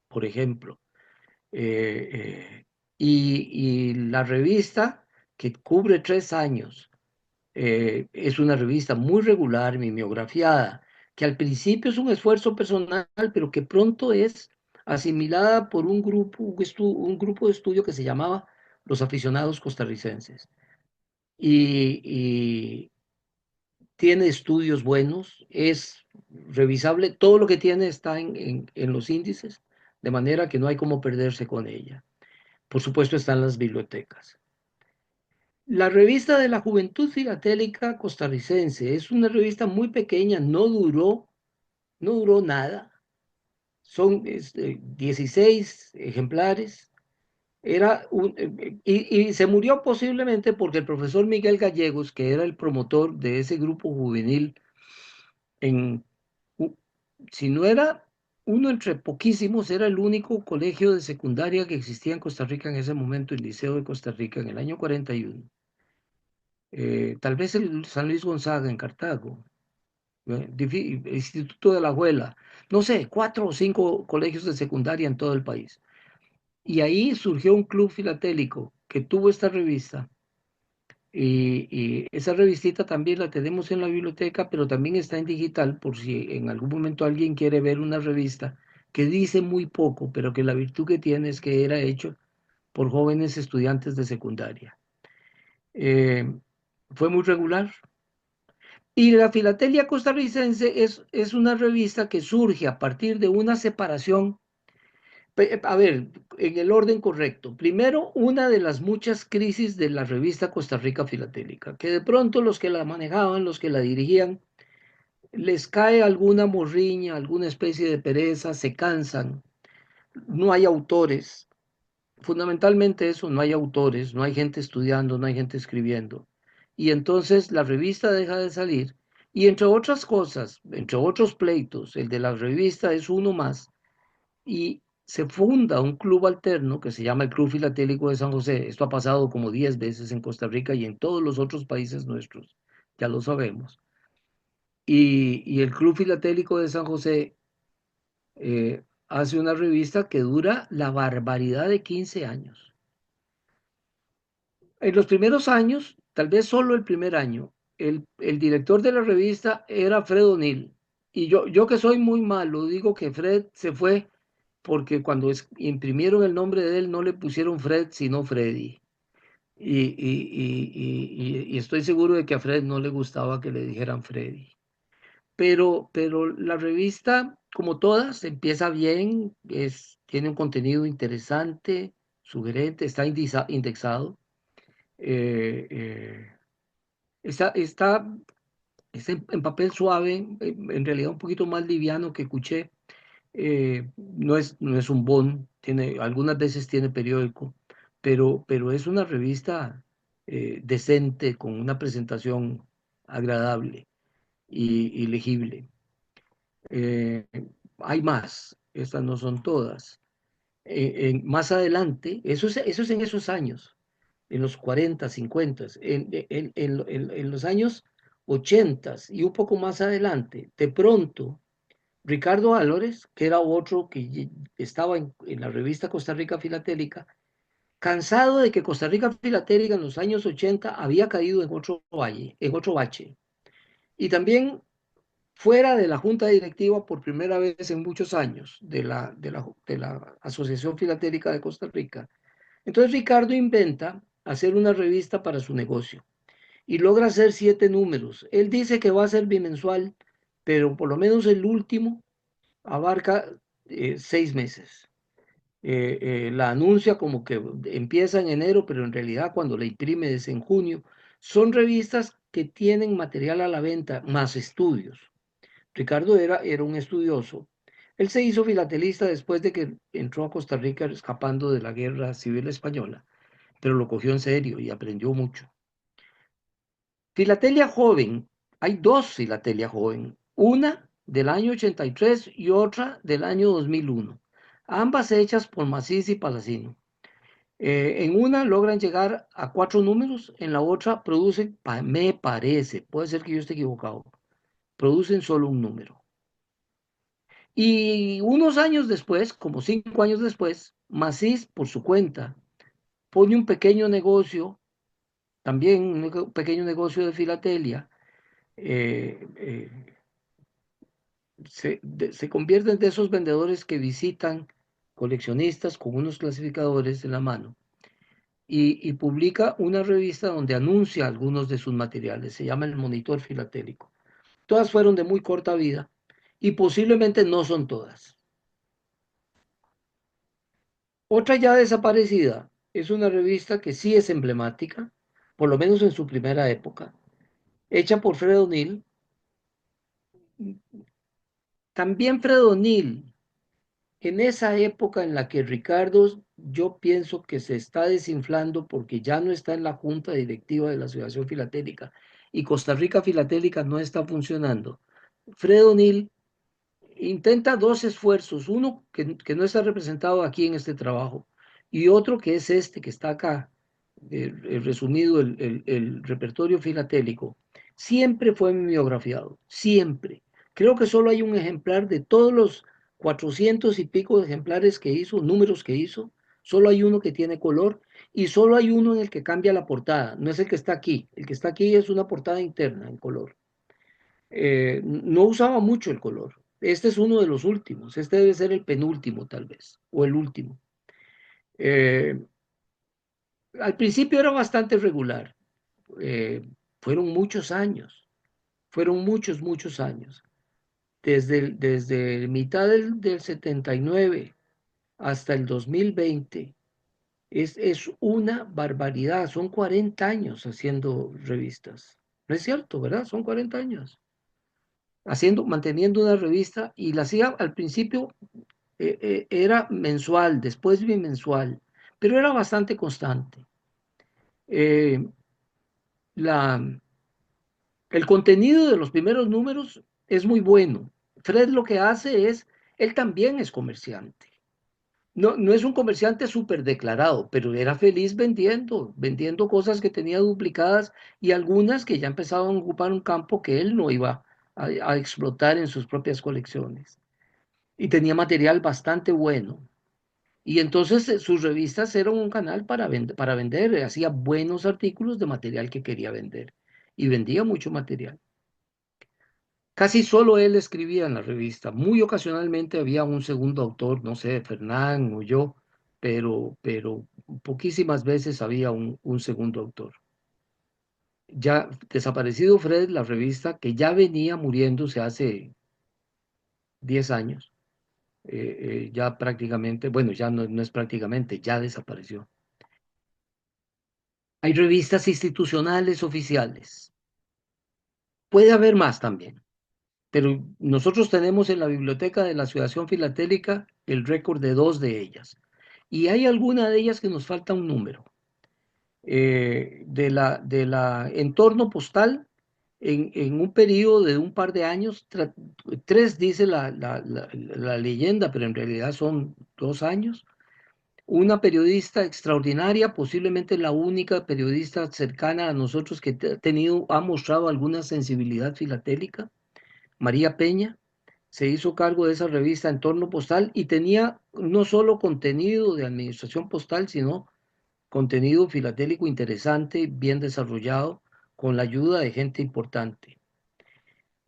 por ejemplo, eh, eh, y la revista que cubre 3 años es una revista muy regular, mimeografiada, que al principio es un esfuerzo personal, pero que pronto es asimilada por un grupo de estudio que se llamaba Los Aficionados Costarricenses. Y tiene estudios buenos, es revisable, todo lo que tiene está en los índices, de manera que no hay cómo perderse con ella. Por supuesto, están las bibliotecas. La revista de la Juventud Filatélica Costarricense es una revista muy pequeña, no duró nada. Son 16 ejemplares. Y se murió posiblemente porque el profesor Miguel Gallegos, que era el promotor de ese grupo juvenil, en, si no era uno entre poquísimos, era el único colegio de secundaria que existía en Costa Rica en ese momento, el Liceo de Costa Rica, en el año 41. Tal vez el San Luis Gonzaga en Cartago, Instituto de la Abuela, no sé, 4 o 5 colegios de secundaria en todo el país. Y ahí surgió un club filatélico que tuvo esta revista. Y esa revistita también la tenemos en la biblioteca, pero también está en digital por si en algún momento alguien quiere ver una revista que dice muy poco, pero que la virtud que tiene es que era hecho por jóvenes estudiantes de secundaria. Eh, Fue muy regular, Y la Filatelia Costarricense es una revista que surge a partir de una separación. A ver, en el orden correcto. Primero, una de las muchas crisis de la revista Costa Rica Filatélica, que de pronto los que la manejaban, los que la dirigían, les cae alguna morriña, alguna especie de pereza, se cansan, no hay autores. Fundamentalmente eso, no hay autores, no hay gente estudiando, no hay gente escribiendo. Y entonces la revista deja de salir. Y entre otras cosas, entre otros pleitos, el de la revista es uno más. Y se funda un club alterno que se llama el Club Filatélico de San José. Esto ha pasado como 10 veces en Costa Rica y en todos los otros países nuestros, ya lo sabemos. Y el Club Filatélico de San José hace una revista que dura la barbaridad de 15 años. En los primeros años, tal vez solo el primer año, el director de la revista era Fred O'Neill. Y yo que soy muy malo, digo que Fred se fue porque cuando imprimieron el nombre de él no le pusieron Fred, sino Freddy. Y estoy seguro de que a Fred no le gustaba que le dijeran Freddy. Pero la revista, como todas, empieza bien, tiene un contenido interesante, sugerente, está indexado. eh, eh, está, está en papel suave, en realidad un poquito más liviano que Cuché. No es un bond, algunas veces tiene periódico, pero es una revista decente, con una presentación agradable y legible. Eh, Hay más, estas no son todas. Más adelante, eso es en esos años, en los 40, 50, en los años 80 y un poco más adelante, de pronto, Ricardo Álvarez, que era otro que estaba en la revista Costa Rica Filatélica, cansado de que Costa Rica Filatélica en los años 80 había caído en otro valle, en otro bache, y también fuera de la junta directiva por primera vez en muchos años de la Asociación Filatélica de Costa Rica. Entonces Ricardo inventa hacer una revista para su negocio y logra hacer 7 números. Él dice que va a ser bimensual, pero por lo menos el último abarca 6 meses. La anuncia como que empieza en enero, pero en realidad cuando la imprime es en junio. Son revistas que tienen material a la venta, más estudios. Ricardo era un estudioso. Él se hizo filatelista después de que entró a Costa Rica escapando de la guerra civil española, pero lo cogió en serio y aprendió mucho. Filatelia joven, hay dos Filatelia joven, una del año 83 y otra del año 2001, ambas hechas por Macís y Palacino. En una logran llegar a 4 números, en la otra producen, me parece, puede ser que yo esté equivocado, producen solo un número. Y unos años después, como 5 años después, Macís, por su cuenta, pone un pequeño negocio, también un pequeño negocio de filatelia. eh, eh, se convierten de esos vendedores que visitan coleccionistas con unos clasificadores en la mano y publica una revista donde anuncia algunos de sus materiales. Se llama El Monitor Filatélico. Todas fueron de muy corta vida y posiblemente no son todas. Otra ya desaparecida es una revista que sí es emblemática, por lo menos en su primera época, hecha por Fred O'Neill. También Fred O'Neill, en esa época en la que Ricardo, yo pienso que se está desinflando porque ya no está en la junta directiva de la Asociación Filatélica y Costa Rica Filatélica no está funcionando. Fred O'Neill intenta dos esfuerzos, uno que no está representado aquí en este trabajo y otro que es este que está acá, resumido el repertorio filatélico. Siempre fue mimeografiado, siempre. Creo que solo hay un ejemplar de todos los 400 y pico de ejemplares que hizo, números que hizo, solo hay uno que tiene color y solo hay uno en el que cambia la portada, no es el que está aquí, el que está aquí es una portada interna en color. No usaba mucho el color. Este es uno de los últimos. Este debe ser el penúltimo, tal vez, o el último. Eh, Al principio era bastante regular. Eh, Fueron muchos años. Fueron muchos, muchos años. Desde mitad del 79 hasta el 2020. Es una barbaridad. Son 40 años haciendo revistas. No es cierto, ¿verdad? Son 40 años. Manteniendo una revista y la hacía al principio, era mensual, después bimensual, pero era bastante constante. Eh, la, el contenido de los primeros números es muy bueno. Fred lo que hace es, él también es comerciante. No, no es un comerciante súper declarado, pero era feliz vendiendo cosas que tenía duplicadas y algunas que ya empezaban a ocupar un campo que él no iba a explotar en sus propias colecciones. Y tenía material bastante bueno. Y entonces sus revistas eran un canal para vender, hacía buenos artículos de material que quería vender. Y vendía mucho material. Casi solo él escribía en la revista. Muy ocasionalmente había un segundo autor, no sé, Fernán o yo, pero poquísimas veces había un segundo autor. Ya desaparecido Fred, la revista que ya venía muriéndose hace 10 años, ya prácticamente, bueno, ya no es prácticamente, ya desapareció. Hay revistas institucionales oficiales. Puede haber más también. Pero nosotros tenemos en la biblioteca de la Asociación Filatélica el récord de dos de ellas. Y hay alguna de ellas que nos falta un número. De la entorno postal, en un periodo de un par de años, tres dice la leyenda, pero en realidad son 2 años, una periodista extraordinaria, posiblemente la única periodista cercana a nosotros que ha mostrado alguna sensibilidad filatélica, María Peña, se hizo cargo de esa revista Entorno Postal y tenía no solo contenido de administración postal, sino contenido filatélico interesante, bien desarrollado, con la ayuda de gente importante.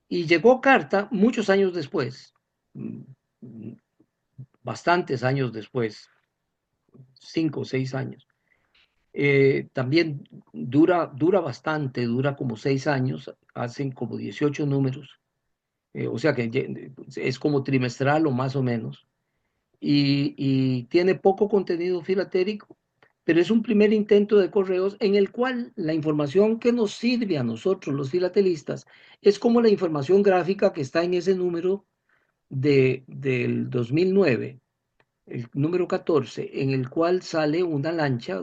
Y llegó Carta muchos años después, mm, bastantes años después, 5 o 6 años. También dura bastante, dura como 6 años, hacen como 18 números, o sea que es como trimestral o más o menos. Y tiene poco contenido filatélico, pero es un primer intento de correos en el cual la información que nos sirve a nosotros, los filatelistas, es como la información gráfica que está en ese número del 2009, el número 14, en el cual sale una lancha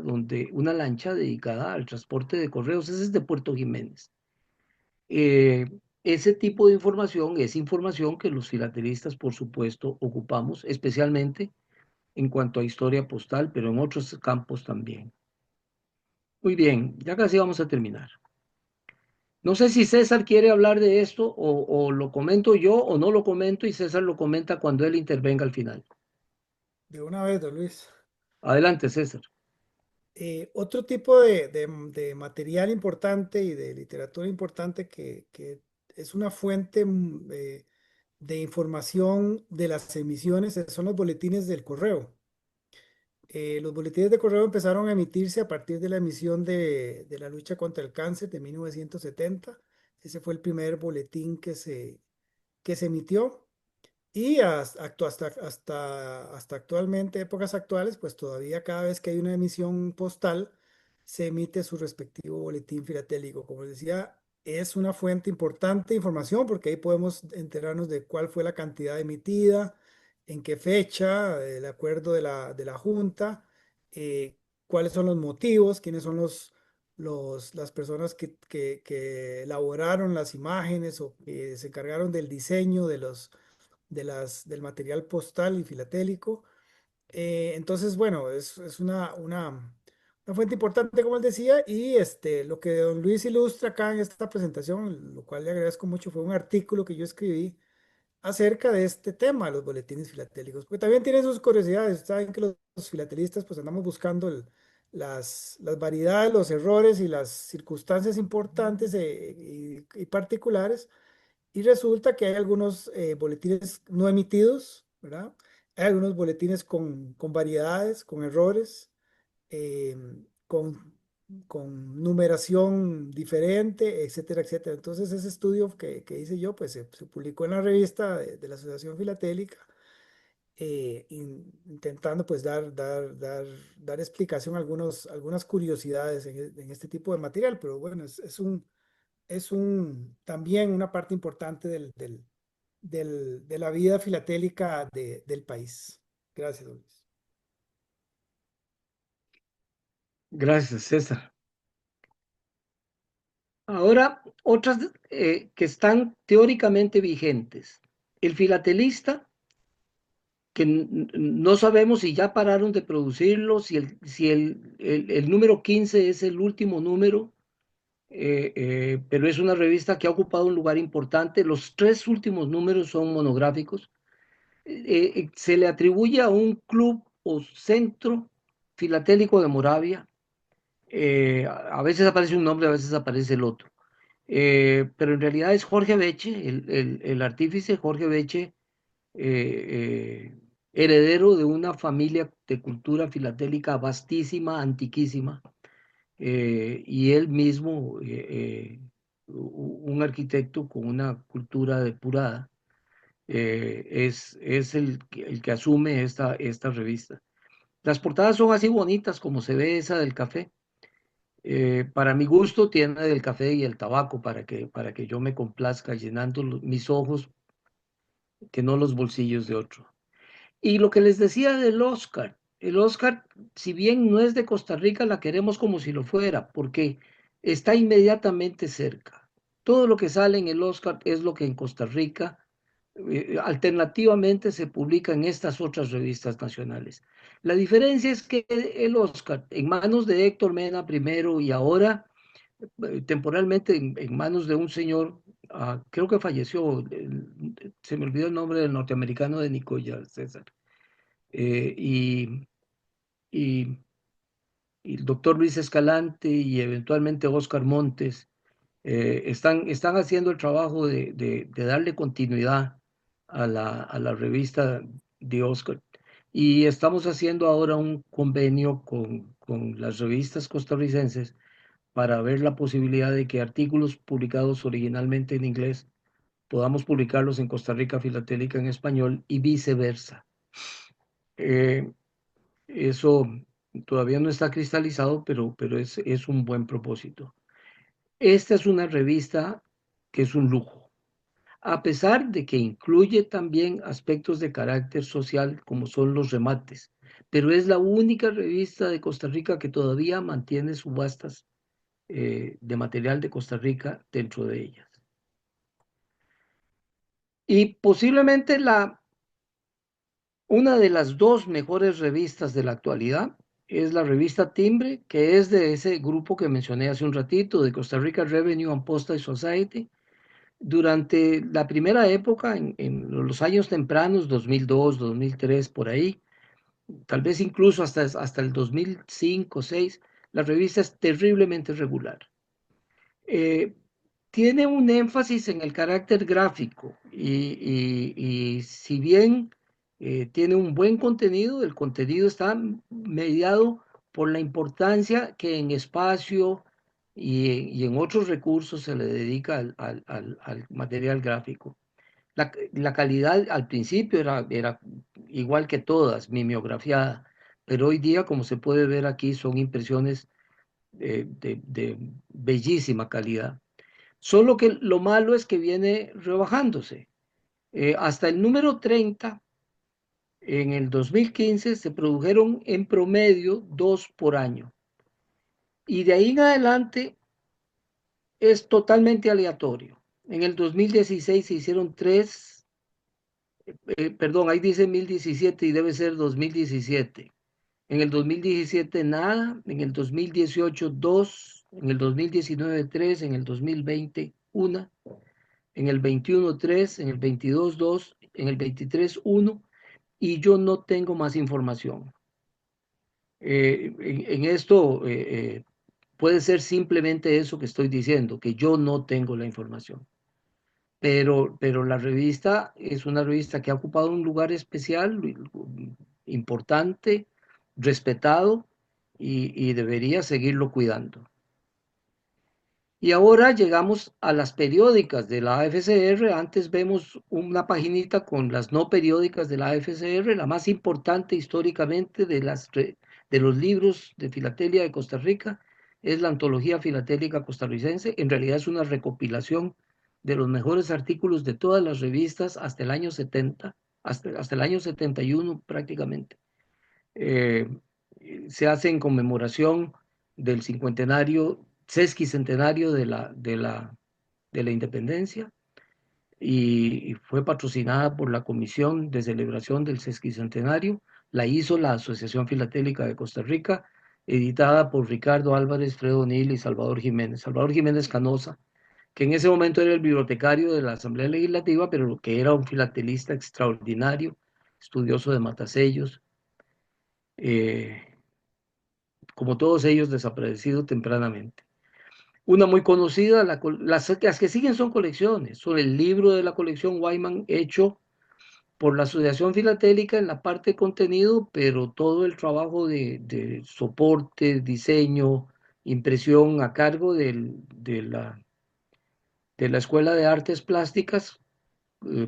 dedicada al transporte de correos. Ese es de Puerto Jiménez. Eh, Ese tipo de información es información que los filatelistas, por supuesto, ocupamos, especialmente en cuanto a historia postal, pero en otros campos también. Muy bien, ya casi vamos a terminar. No sé si César quiere hablar de esto o lo comento yo o no lo comento y César lo comenta cuando él intervenga al final. De una vez, don Luis. Adelante, César. Otro tipo de material importante y de literatura importante que es una fuente de información de las emisiones son los boletines del correo. Los boletines de correo empezaron a emitirse a partir de la emisión de la lucha contra el cáncer de 1970. Ese fue el primer boletín que se emitió. Y hasta actualmente, épocas actuales, pues todavía cada vez que hay una emisión postal, se emite su respectivo boletín filatélico. Como les decía, es una fuente importante de información porque ahí podemos enterarnos de cuál fue la cantidad emitida, en qué fecha, el acuerdo de la Junta, cuáles son los motivos, quiénes son las personas que elaboraron las imágenes o que se encargaron del diseño del material postal y filatélico. Entonces, bueno, es una fuente importante, como él decía, y lo que don Luis ilustra acá en esta presentación, lo cual le agradezco mucho, fue un artículo que yo escribí acerca de este tema, los boletines filatélicos, porque también tiene sus curiosidades. Saben que los filatelistas pues andamos buscando las variedades, los errores y las circunstancias importantes y particulares, y resulta que hay algunos boletines no emitidos, ¿verdad? Hay algunos boletines con variedades, con errores, eh, con con numeración diferente, etcétera, etcétera. Entonces, ese estudio que hice yo, pues se publicó en la revista de la Asociación Filatélica, intentando pues dar explicación a algunas curiosidades en este tipo de material, pero bueno, es también una parte importante de la vida filatélica del país. Gracias, don Luis. Gracias, César. Ahora, otras que están teóricamente vigentes. El filatelista, que no sabemos si ya pararon de producirlo, si el número 15 es el último número, pero es una revista que ha ocupado un lugar importante. Los tres últimos números son monográficos. Se le atribuye a un club o centro filatélico de Moravia. A veces aparece un nombre, a veces aparece el otro. Pero en realidad es Jorge Beche, el artífice Jorge Beche, heredero de una familia de cultura filatélica vastísima, antiquísima, y él mismo, un arquitecto con una cultura depurada, es el que asume esta revista. Las portadas son así bonitas como se ve esa del café. Para mi gusto tiene del café y el tabaco para que yo me complazca llenando mis ojos, que no los bolsillos de otro. Y lo que les decía del Oscar, el Oscar, si bien no es de Costa Rica, la queremos como si lo fuera, porque está inmediatamente cerca. Todo lo que sale en el Oscar es lo que en Costa Rica alternativamente se publica en estas otras revistas nacionales. La diferencia es que el Oscar, en manos de Héctor Mena primero y ahora temporalmente en manos de un señor, creo que falleció, se me olvidó el nombre del norteamericano de Nicoya, César, eh, y, y, y el doctor Luis Escalante y eventualmente Oscar Montes, están haciendo el trabajo de darle continuidad a la revista de Oscar. Y estamos haciendo ahora un convenio con las revistas costarricenses para ver la posibilidad de que artículos publicados originalmente en inglés podamos publicarlos en Costa Rica Filatélica en español y viceversa. Eh, Eso todavía no está cristalizado, pero es un buen propósito. Esta es una revista que es un lujo, a pesar de que incluye también aspectos de carácter social como son los remates, pero es la única revista de Costa Rica que todavía mantiene subastas de material de Costa Rica dentro de ellas. Y posiblemente una de las dos mejores revistas de la actualidad es la revista Timbre, que es de ese grupo que mencioné hace un ratito, de Costa Rica Revenue and Postal Society. Durante la primera época, en los años tempranos, 2002, 2003, por ahí, tal vez incluso hasta el 2005-2006, la revista es terriblemente regular. Eh, Tiene un énfasis en el carácter gráfico y si bien tiene un buen contenido, el contenido está mediado por la importancia que en espacio y en otros recursos se le dedica al material gráfico. La calidad al principio era igual que todas, mimeografiada, pero hoy día, como se puede ver aquí, son impresiones de bellísima calidad. Solo que lo malo es que viene rebajándose. Hasta el número 30, en el 2015, se produjeron en promedio dos por año. Y de ahí en adelante es totalmente aleatorio. En el 2016 se hicieron tres, perdón, ahí dice 1017 y debe ser 2017. En el 2017 nada, en el 2018 dos, en el 2019 tres, en el 2020 una, en el 21 3, en el 22 2, en el 23 1 y yo no tengo más información. En esto puede ser simplemente eso que estoy diciendo, que yo no tengo la información. Pero la revista es una revista que ha ocupado un lugar especial, importante, respetado, y debería seguirlo cuidando. Y ahora llegamos a las periódicas de la AFCR. Antes vemos una paginita con las no periódicas de la AFCR, la más importante históricamente de los libros de filatelia de Costa Rica, es la Antología Filatélica Costarricense. En realidad es una recopilación de los mejores artículos de todas las revistas hasta el año 70, hasta el año 71 prácticamente. Eh, Se hace en conmemoración del cincuentenario, sesquicentenario de la independencia, y fue patrocinada por la Comisión de Celebración del Sesquicentenario. La hizo la Asociación Filatélica de Costa Rica, editada por Ricardo Álvarez, Fredo O'Neill y Salvador Jiménez. Salvador Jiménez Canosa, que en ese momento era el bibliotecario de la Asamblea Legislativa, pero que era un filatelista extraordinario, estudioso de matasellos, eh, como todos ellos desaparecido tempranamente. Una muy conocida, las que siguen son colecciones, son el libro de la colección Wyman hecho por la Asociación Filatélica en la parte de contenido, pero todo el trabajo de soporte, diseño, impresión a cargo de la Escuela de Artes Plásticas,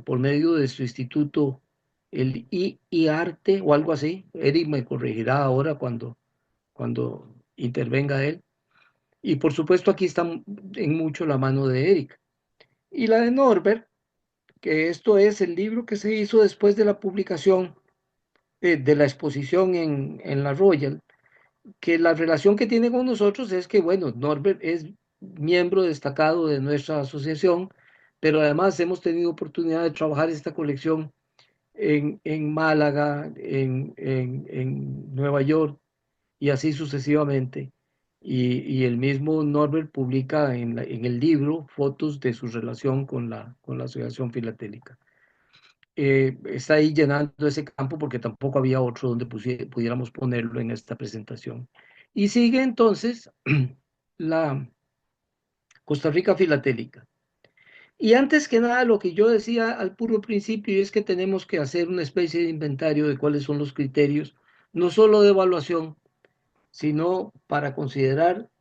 por medio de su instituto, el IARTE o algo así. Eric me corregirá ahora cuando intervenga él. Y por supuesto aquí está en mucho la mano de Eric. Y la de Norbert, que esto es el libro que se hizo después de la publicación de la exposición en la Royal, que la relación que tiene con nosotros es que, bueno, Norbert es miembro destacado de nuestra asociación, pero además hemos tenido oportunidad de trabajar esta colección en Málaga, en Nueva York, y así sucesivamente. Y el mismo Norbert publica en el libro fotos de su relación con la Asociación Filatélica. Está ahí llenando ese campo porque tampoco había otro donde pudiéramos ponerlo en esta presentación. Y sigue entonces la Costa Rica Filatélica. Y antes que nada, lo que yo decía al puro principio es que tenemos que hacer una especie de inventario de cuáles son los criterios, no solo de evaluación, sino para considerar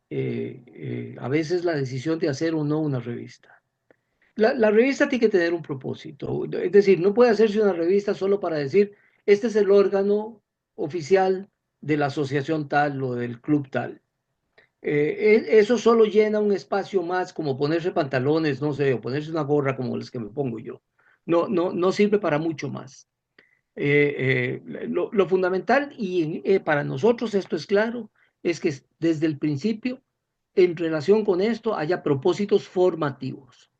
a veces la decisión de hacer o no una revista. La revista tiene que tener un propósito, es decir, no puede hacerse una revista solo para decir, este es el órgano oficial de la asociación tal o del club tal. Eso solo llena un espacio más, como ponerse pantalones, no sé, o ponerse una gorra como las que me pongo yo. No sirve para mucho más. Lo fundamental, y para nosotros esto es claro, es que desde el principio, en relación con esto, haya propósitos formativos.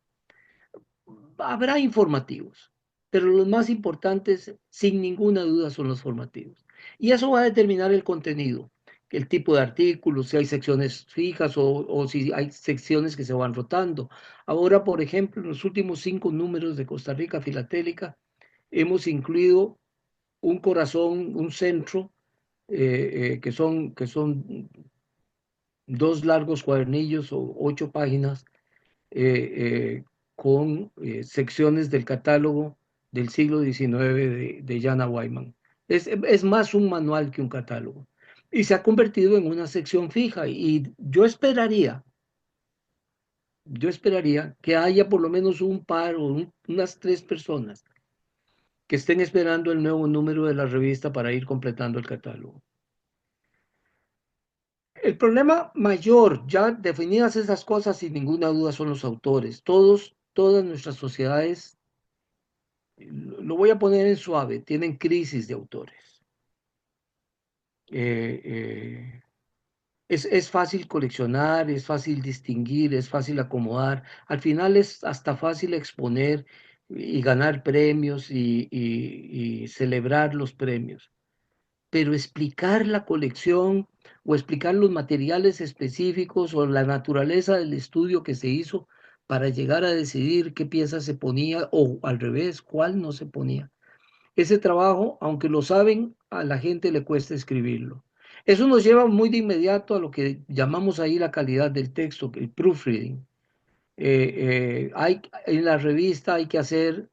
Habrá informativos, pero los más importantes, sin ninguna duda, son los formativos. Y eso va a determinar el contenido, el tipo de artículos, si hay secciones fijas o si hay secciones que se van rotando. Ahora, por ejemplo, en los últimos 5 números de Costa Rica Filatélica, hemos incluido un corazón, un centro, que son 2 largos cuadernillos o 8 páginas, eh, con secciones del catálogo del siglo XIX de Jana Wyman. Es más un manual que un catálogo. Y se ha convertido en una sección fija. Y yo esperaría que haya por lo menos un par o unas 3 personas que estén esperando el nuevo número de la revista para ir completando el catálogo. El problema mayor, ya definidas esas cosas, sin ninguna duda, son los autores. Todas nuestras sociedades, lo voy a poner en suave, tienen crisis de autores. Eh, eh, es fácil coleccionar, es fácil distinguir, es fácil acomodar. Al final es hasta fácil exponer y ganar premios y celebrar los premios. Pero explicar la colección o explicar los materiales específicos o la naturaleza del estudio que se hizo para llegar a decidir qué pieza se ponía o al revés, cuál no se ponía. Ese trabajo, aunque lo saben, a la gente le cuesta escribirlo. Eso nos lleva muy de inmediato a lo que llamamos ahí la calidad del texto, el proofreading. En la revista hay que hacer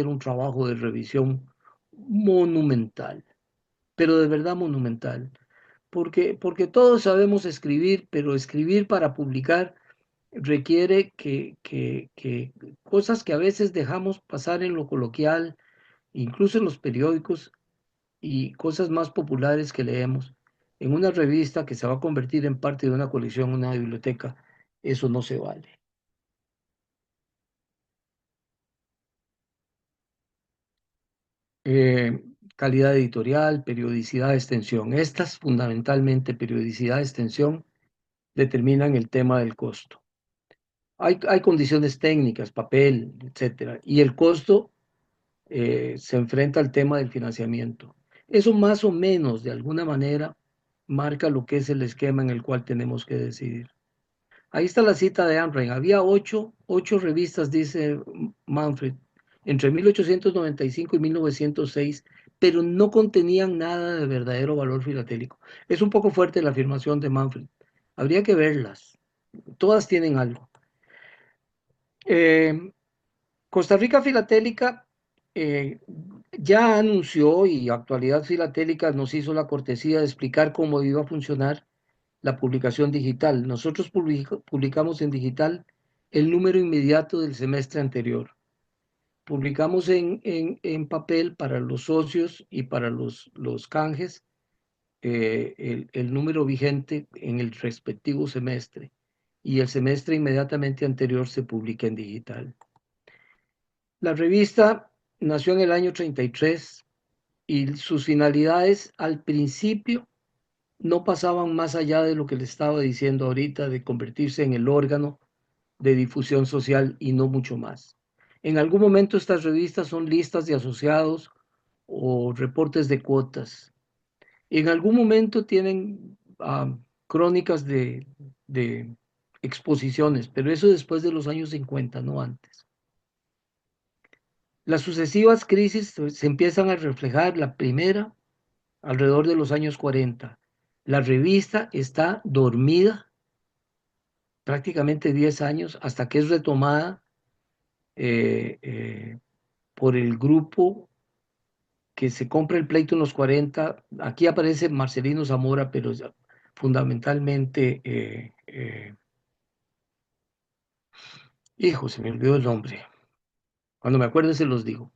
un trabajo de revisión monumental, pero de verdad monumental, porque todos sabemos escribir, pero escribir para publicar requiere que cosas que a veces dejamos pasar en lo coloquial, incluso en los periódicos y cosas más populares que leemos, en una revista que se va a convertir en parte de una colección, una biblioteca, eso no se vale. Eh, Calidad editorial, periodicidad, extensión. Estas, fundamentalmente, periodicidad, extensión, determinan el tema del costo. Hay condiciones técnicas, papel, etcétera, y el costo se enfrenta al tema del financiamiento. Eso más o menos, de alguna manera, marca lo que es el esquema en el cual tenemos que decidir. Ahí está la cita de Amrain. Había ocho revistas, dice Manfred, entre 1895 y 1906, pero no contenían nada de verdadero valor filatélico. Es un poco fuerte la afirmación de Manfred. Habría que verlas. Todas tienen algo. Eh, Costa Rica Filatélica eh, ya anunció y Actualidad Filatélica nos hizo la cortesía de explicar cómo iba a funcionar la publicación digital. Nosotros publicamos en digital el número inmediato del semestre anterior. Publicamos en papel para los socios y para los canjes el número vigente en el respectivo semestre y el semestre inmediatamente anterior se publica en digital. La revista nació en el año 33 y sus finalidades al principio no pasaban más allá de lo que le estaba diciendo ahorita, de convertirse en el órgano de difusión social y no mucho más. En algún momento estas revistas son listas de asociados o reportes de cuotas. En algún momento tienen crónicas de exposiciones, pero eso después de los años 50, no antes. Las sucesivas crisis se empiezan a reflejar, la primera alrededor de los años 40. La revista está dormida prácticamente 10 años hasta que es retomada eh, eh, por el grupo que se compra el pleito en los 40. Aquí aparece Marcelino Zamora, pero fundamentalmente, hijo, se me olvidó el nombre. Cuando me acuerde se los digo.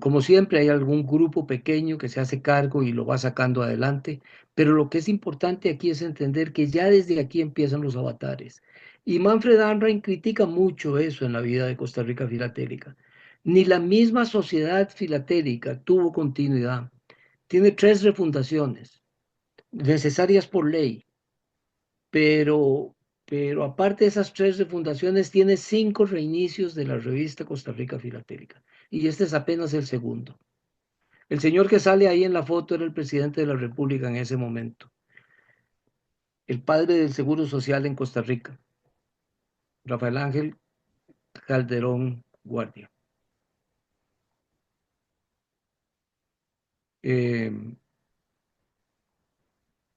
Como siempre, hay algún grupo pequeño que se hace cargo y lo va sacando adelante, pero lo que es importante aquí es entender que ya desde aquí empiezan los avatares. Y Manfred Anrain critica mucho eso en la vida de Costa Rica Filatélica. Ni la misma sociedad filatélica tuvo continuidad. Tiene 3 refundaciones necesarias por ley, pero, pero aparte de esas 3 refundaciones, tiene 5 reinicios de la revista Costa Rica Filatélica. Y este es apenas el segundo. El señor que sale ahí en la foto era el presidente de la República en ese momento, el padre del Seguro Social en Costa Rica, Rafael Ángel Calderón Guardia. Eh,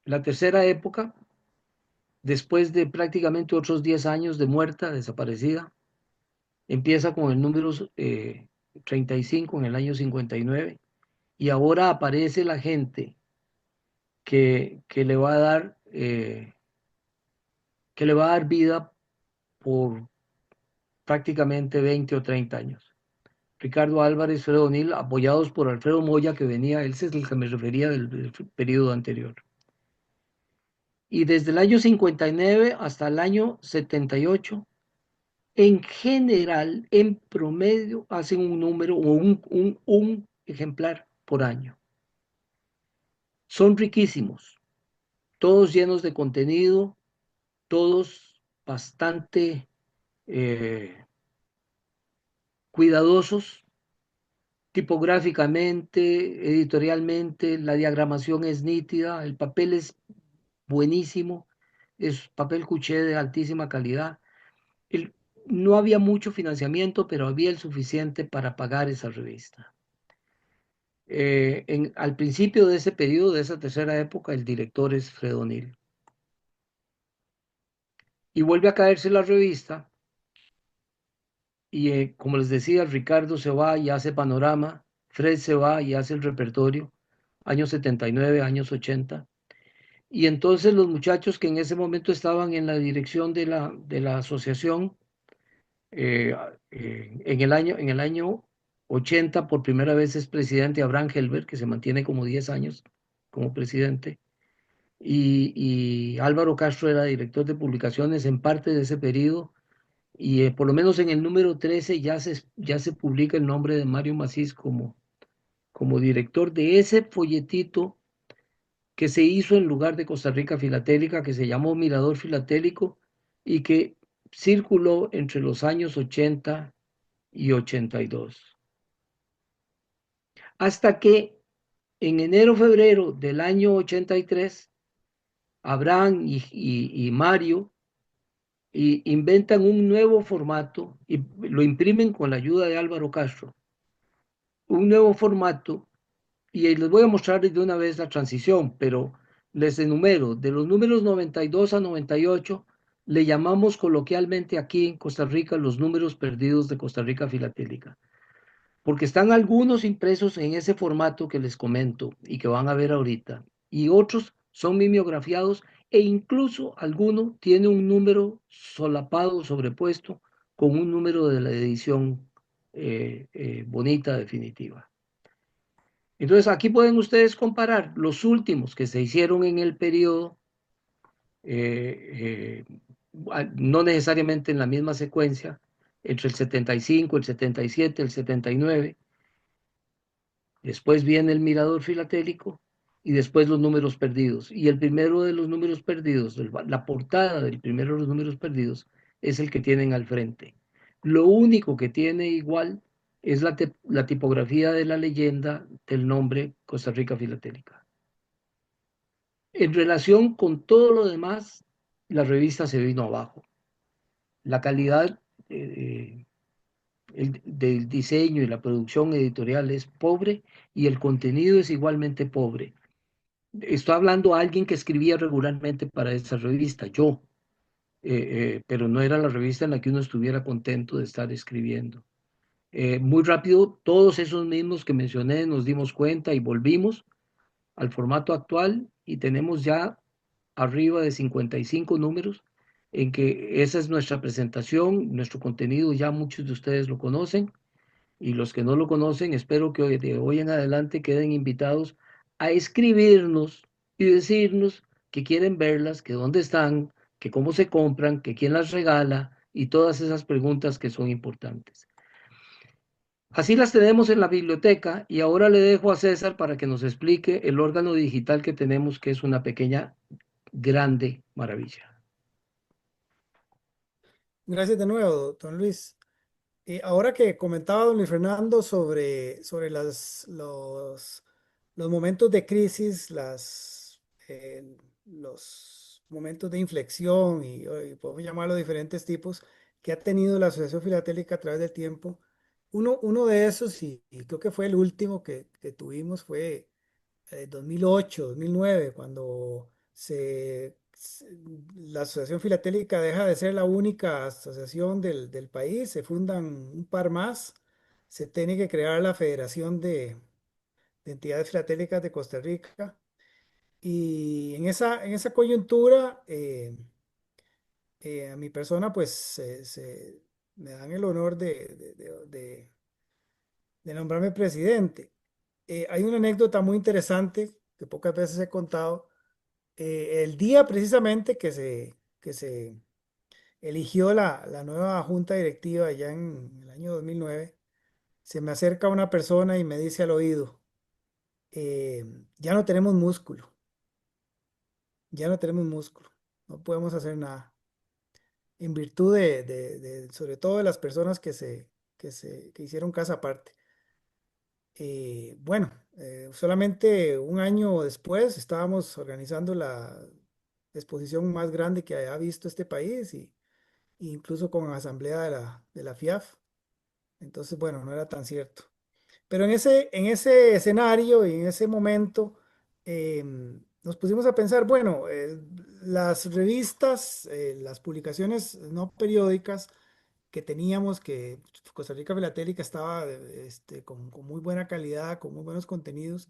la tercera época, después de prácticamente otros 10 años de muerta, desaparecida, empieza con el número 35 en el año 59 y ahora aparece la gente que le va a dar que le va a dar vida por prácticamente 20 o 30 años. Ricardo Álvarez, Fredo O'Neill, apoyados por Alfredo Moya, que venía, él es el que me refería del periodo anterior. Y desde el año 59 hasta el año 78, en general, en promedio, hacen un número o un ejemplar por año. Son riquísimos, todos llenos de contenido, todos bastante cuidadosos, tipográficamente, editorialmente, la diagramación es nítida, el papel es buenísimo, es papel cuché de altísima calidad. El, no había mucho financiamiento, pero había el suficiente para pagar esa revista. Al principio de ese periodo, de esa tercera época, el director es Fredo O'Neill. Y vuelve a caerse la revista y como les decía, Ricardo se va y hace Panorama, Fred se va y hace el repertorio. años 79, años 80. Y entonces los muchachos que en ese momento estaban en la dirección de la asociación, eh, en el año 80 por primera vez es presidente Abraham Helber, que se mantiene como 10 años como presidente, y Álvaro Castro era director de publicaciones en parte de ese periodo, y por lo menos en el número 13 ya se publica el nombre de Mario Macís como, como director de ese folletito que se hizo en lugar de Costa Rica Filatélica, que se llamó Mirador Filatélico y que circuló entre los años 80 y 82. Hasta que en enero-febrero del año 83, Abraham y Mario inventan un nuevo formato y lo imprimen con la ayuda de Álvaro Castro, un nuevo formato. Y les voy a mostrar de una vez la transición, pero les enumero. De los números 92 a 98, le llamamos coloquialmente aquí en Costa Rica los números perdidos de Costa Rica Filatélica, porque están algunos impresos en ese formato que les comento y que van a ver ahorita, y otros son mimeografiados e incluso alguno tiene un número solapado, sobrepuesto, con un número de la edición bonita, definitiva. Entonces aquí pueden ustedes comparar los últimos que se hicieron en el periodo, eh, no necesariamente en la misma secuencia, entre el 75, el 77, el 79. Después viene el mirador filatélico y después los números perdidos. Y el primero de los números perdidos, la portada del primero de los números perdidos, es el que tienen al frente. Lo único que tiene igual es la tipografía de la leyenda del nombre Costa Rica Filatélica. En relación con todo lo demás, la revista se vino abajo. La calidad del diseño y la producción editorial es pobre y el contenido es igualmente pobre. Estoy hablando a alguien que escribía regularmente para esa revista, yo, pero no era la revista en la que uno estuviera contento de estar escribiendo. Muy rápido, todos esos mismos que mencioné nos dimos cuenta y volvimos al formato actual y tenemos ya arriba de 55 números en que esa es nuestra presentación, nuestro contenido, ya muchos de ustedes lo conocen y los que no lo conocen, espero que de hoy en adelante queden invitados a escribirnos y decirnos que quieren verlas, que dónde están, que cómo se compran, que quién las regala y todas esas preguntas que son importantes. Así las tenemos en la biblioteca y ahora le dejo a César para que nos explique el órgano digital que tenemos, que es una pequeña, grande maravilla. Gracias de nuevo, don Luis. Ahora que comentaba don Luis Fernando sobre los momentos de crisis, los momentos de inflexión y podemos llamarlo de diferentes tipos que ha tenido la Asociación Filatélica a través del tiempo, uno de esos, y creo que fue el último que tuvimos, fue 2008, 2009, cuando la Asociación Filatélica deja de ser la única asociación del país, se fundan un par más, se tiene que crear la Federación de Entidades Filatélicas de Costa Rica. Y en esa coyuntura, a mi persona, pues me dan el honor de nombrarme presidente. Hay una anécdota muy interesante que pocas veces he contado. El día precisamente que se eligió la nueva junta directiva ya en el año 2009, se me acerca una persona y me dice al oído, eh, ya no tenemos músculo, ya no tenemos músculo, no podemos hacer nada. En virtud sobre todo de las personas que hicieron casa aparte. Bueno, solamente un año después estábamos organizando la exposición más grande que haya visto este país y incluso con asamblea de la FIAF. Entonces, bueno, no era tan cierto. Pero en ese escenario y en ese momento nos pusimos a pensar, bueno, las revistas, las publicaciones no periódicas que teníamos, que Costa Rica Filatélica estaba con muy buena calidad, con muy buenos contenidos,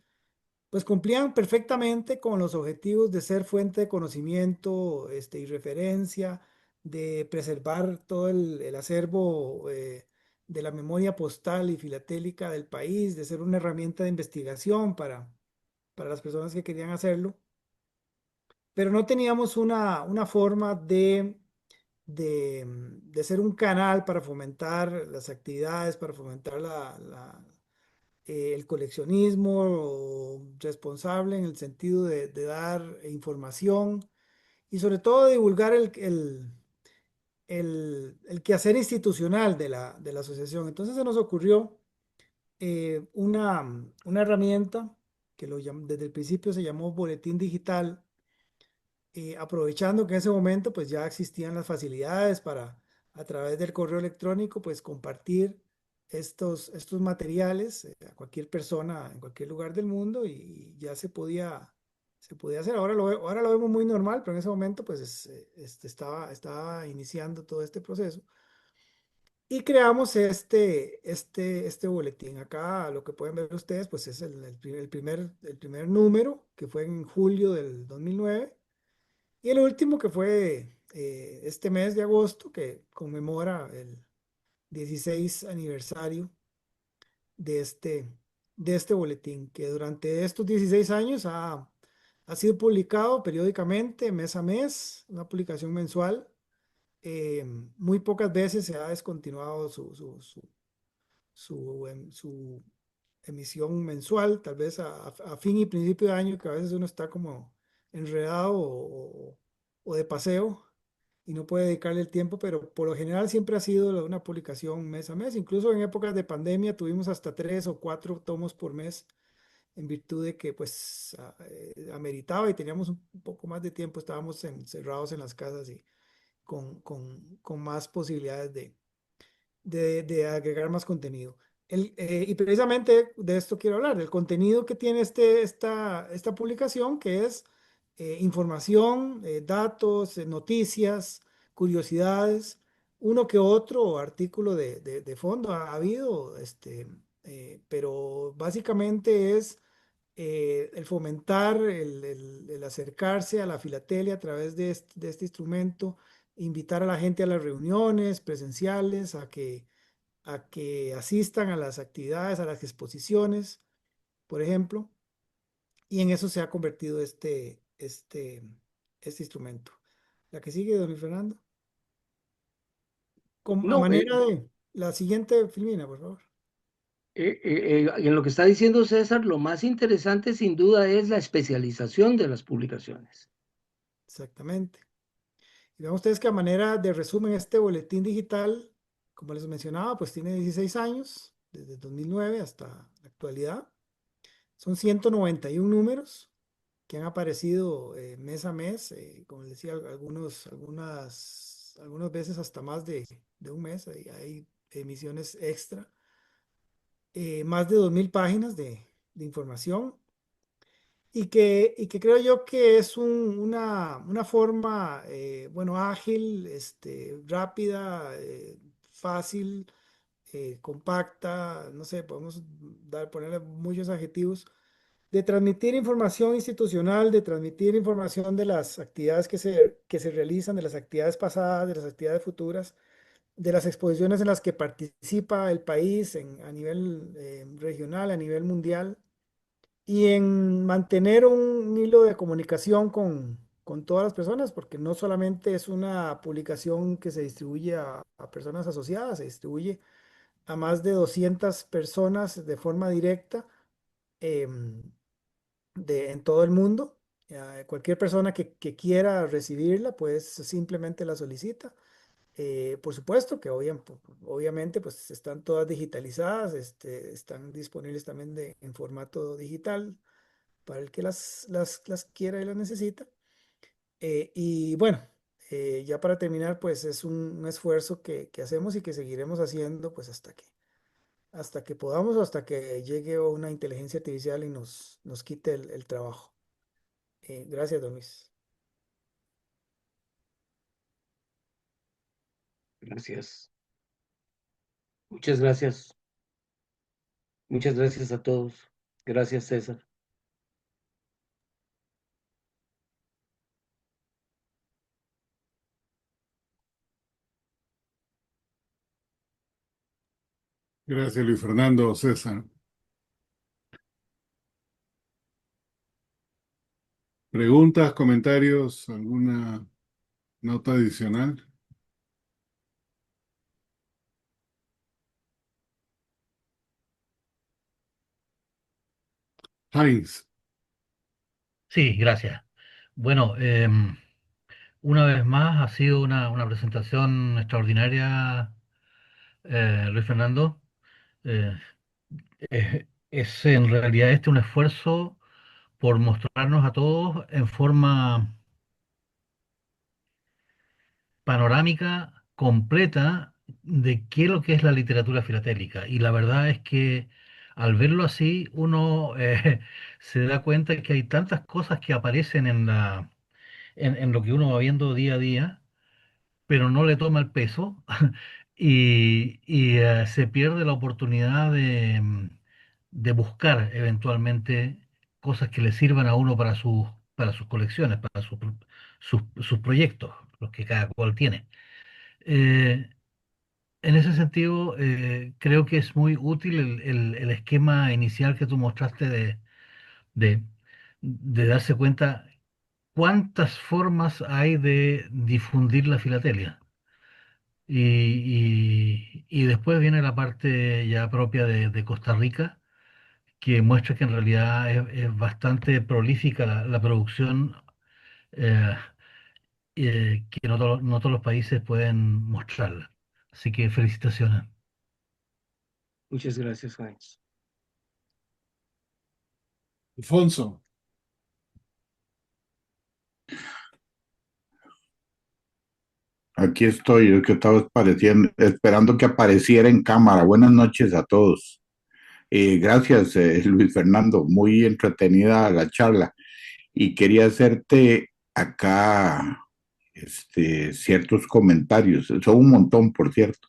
pues cumplían perfectamente con los objetivos de ser fuente de conocimiento, y referencia, de preservar todo el acervo de la memoria postal y filatélica del país, de ser una herramienta de investigación para las personas que querían hacerlo, pero no teníamos una forma de ser un canal para fomentar las actividades, para fomentar el coleccionismo responsable en el sentido de dar información y sobre todo de divulgar el quehacer institucional de la asociación. Entonces se nos ocurrió una herramienta que desde el principio se llamó Boletín Digital, aprovechando que en ese momento pues ya existían las facilidades para a través del correo electrónico pues compartir estos materiales a cualquier persona en cualquier lugar del mundo y ya se podía hacer. Ahora lo vemos muy normal, pero en ese momento pues estaba iniciando todo este proceso. Y creamos este boletín. Acá lo que pueden ver ustedes pues es el primer número que fue en julio del 2009 y el último que fue este mes de agosto, que conmemora el 16 aniversario de este boletín, que durante estos 16 años ha sido publicado periódicamente, mes a mes, una publicación mensual. Muy pocas veces se ha descontinuado su emisión mensual, tal vez a fin y principio de año, que a veces uno está como enredado o de paseo y no puede dedicarle el tiempo, pero por lo general siempre ha sido una publicación mes a mes. Incluso en épocas de pandemia tuvimos hasta 3 o 4 tomos por mes en virtud de que pues ameritaba y teníamos un poco más de tiempo, estábamos encerrados en las casas y con más posibilidades de agregar más contenido. Y precisamente de esto quiero hablar, del contenido que tiene esta publicación, que es información, datos, noticias, curiosidades, uno que otro artículo de fondo ha habido, pero básicamente es el fomentar, el acercarse a la filatelia a través de este instrumento, invitar a la gente a las reuniones presenciales, a que asistan a las actividades, a las exposiciones, por ejemplo, y en eso se ha convertido este instrumento. La que sigue, don Luis Fernando. A No, manera de la siguiente filmina, por favor. en lo que está diciendo César, lo más interesante sin duda es la especialización de las publicaciones. Exactamente. Y vean ustedes que a manera de resumen, este boletín digital, como les mencionaba, pues tiene 16 años, desde 2009 hasta la actualidad. Son 191 números que han aparecido mes a mes, como les decía, algunas veces hasta más de un mes, hay emisiones extra, más de 2.000 páginas de información y que creo yo que es una forma, bueno, ágil, rápida, fácil, compacta, no sé, podemos ponerle muchos adjetivos, de transmitir información institucional, de transmitir información de las actividades que se realizan, de las actividades pasadas, de las actividades futuras, de las exposiciones en las que participa el país a nivel regional, a nivel mundial y en mantener un hilo de comunicación con todas las personas, porque no solamente es una publicación que se distribuye a personas asociadas, se distribuye a más de 200 personas de forma directa en todo el mundo. Cualquier persona que quiera recibirla, pues simplemente la solicita. Por supuesto que obviamente pues están todas digitalizadas, están disponibles también en formato digital para el que las quiera y las necesita. Y bueno, ya para terminar, pues es un esfuerzo que hacemos y que seguiremos haciendo pues hasta que podamos o hasta que llegue una inteligencia artificial y nos quite el trabajo. Gracias, don Luis. Gracias. Muchas gracias. Muchas gracias a todos. Gracias, César. Gracias, Luis Fernando. César, ¿preguntas, comentarios, alguna nota adicional? Heinz. Sí, gracias. Bueno, una vez más ha sido una presentación extraordinaria, Luis Fernando. Eh, es en realidad este un esfuerzo por mostrarnos a todos en forma panorámica, completa, de qué es lo que es la literatura filatélica. Y la verdad es que al verlo así, uno se da cuenta que hay tantas cosas que aparecen en lo que uno va viendo día a día, pero no le toma el peso y se pierde la oportunidad de buscar eventualmente cosas que le sirvan a uno para sus colecciones, para sus proyectos, los que cada cual tiene. Eh, en ese sentido, creo que es muy útil el esquema inicial que tú mostraste de, de darse cuenta cuántas formas hay de difundir la filatelia. Y después viene la parte ya propia de Costa Rica, que muestra que en realidad es bastante prolífica la producción, eh, que no todos los países pueden mostrarla. Así que felicitaciones. Muchas gracias, Heinz. Alfonso. Aquí estoy, yo que estaba esperando que apareciera en cámara. Buenas noches a todos. Gracias, Luis Fernando. Muy entretenida la charla. Y quería hacerte acá ciertos comentarios. Son un montón, por cierto.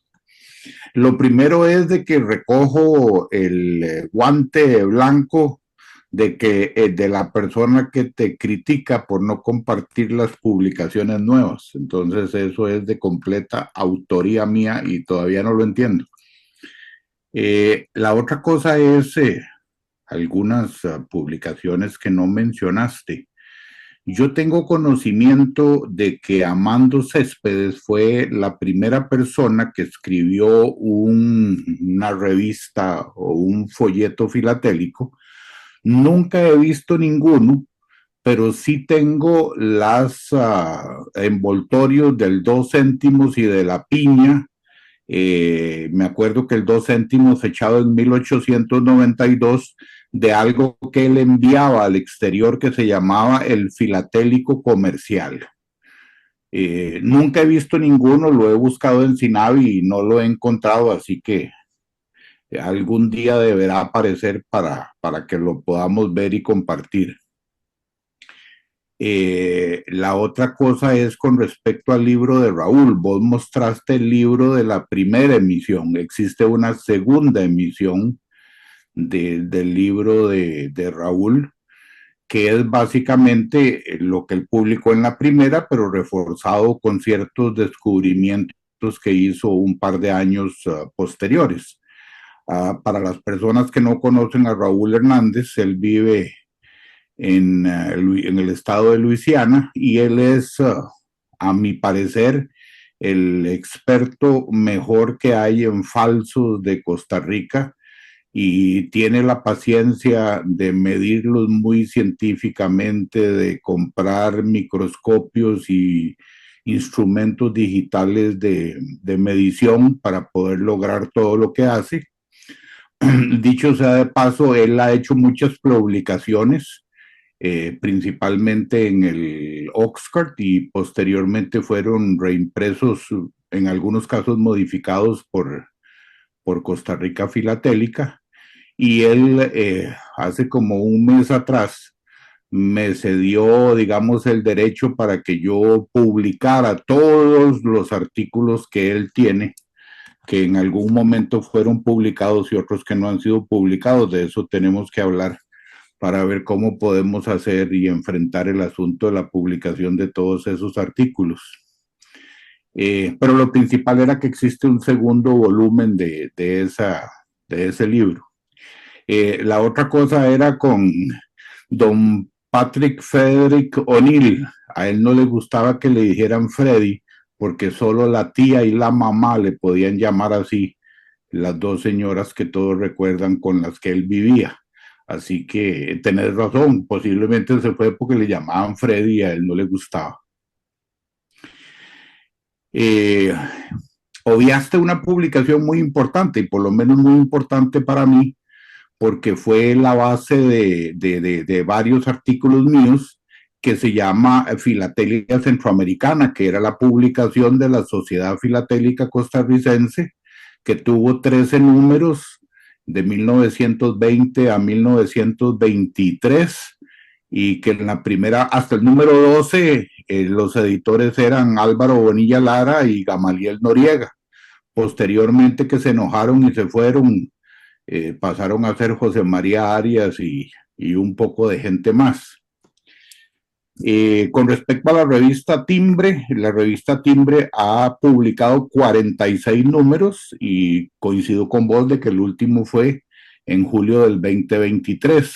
Lo primero es de que recojo el guante blanco de que de la persona que te critica por no compartir las publicaciones nuevas. Entonces eso es de completa autoría mía y todavía no lo entiendo. La otra cosa es algunas publicaciones que no mencionaste. Yo tengo conocimiento de que Amando Céspedes fue la primera persona que escribió una revista o un folleto filatélico. Nunca he visto ninguno, pero sí tengo las envoltorios del 2 céntimos y de la piña. Me acuerdo que el 2 céntimos echado en 1892 de algo que él enviaba al exterior que se llamaba el filatélico comercial. Nunca he visto ninguno, lo he buscado en Sinavi y no lo he encontrado, así que algún día deberá aparecer para que lo podamos ver y compartir. La otra cosa es con respecto al libro de Raúl. Vos mostraste el libro de la primera emisión. Existe una segunda emisión del libro de Raúl, que es básicamente lo que él publicó en la primera, pero reforzado con ciertos descubrimientos que hizo un par de años posteriores. Para las personas que no conocen a Raúl Hernández, él vive en el estado de Luisiana y él es, a mi parecer, el experto mejor que hay en falsos de Costa Rica y tiene la paciencia de medirlos muy científicamente, de comprar microscopios y instrumentos digitales de medición para poder lograr todo lo que hace. Dicho sea de paso, él ha hecho muchas publicaciones, principalmente en el Oxford y posteriormente fueron reimpresos, en algunos casos modificados por Costa Rica Filatélica. Y él hace como un mes atrás me cedió, digamos, el derecho para que yo publicara todos los artículos que él tiene, que en algún momento fueron publicados y otros que no han sido publicados. De eso tenemos que hablar para ver cómo podemos hacer y enfrentar el asunto de la publicación de todos esos artículos. Pero lo principal era que existe un segundo volumen de esa de ese libro. La otra cosa era con don Patrick Frederick O'Neill. A él no le gustaba que le dijeran Freddy, porque solo la tía y la mamá le podían llamar así, las dos señoras que todos recuerdan con las que él vivía. Así que tenés razón, posiblemente se fue porque le llamaban Freddy y a él no le gustaba. Obviaste una publicación muy importante, y por lo menos muy importante para mí, porque fue la base de varios artículos míos, que se llama Filatelia Centroamericana, que era la publicación de la Sociedad Filatélica Costarricense, que tuvo 13 números de 1920 a 1923, y que en la primera, hasta el número 12, los editores eran Álvaro Bonilla Lara y Gamaliel Noriega. Posteriormente, que se enojaron y se fueron, pasaron a ser José María Arias y un poco de gente más. Con respecto a la revista Timbre ha publicado 46 números, y coincido con vos de que el último fue en julio del 2023.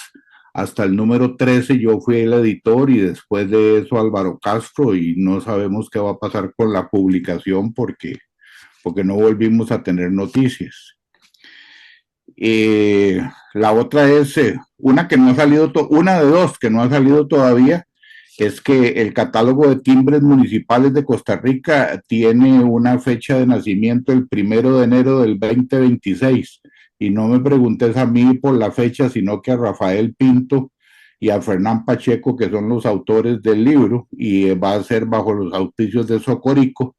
Hasta el número 13 yo fui el editor, y después de eso Álvaro Castro, y no sabemos qué va a pasar con la publicación porque no volvimos a tener noticias. La otra es una que no ha salido, una de dos que no ha salido todavía, es que el catálogo de timbres municipales de Costa Rica tiene una fecha de nacimiento el 1 de enero del 2026, y no me preguntes a mí por la fecha, sino que a Rafael Pinto y a Fernán Pacheco, que son los autores del libro, y va a ser bajo los auspicios de Socorico.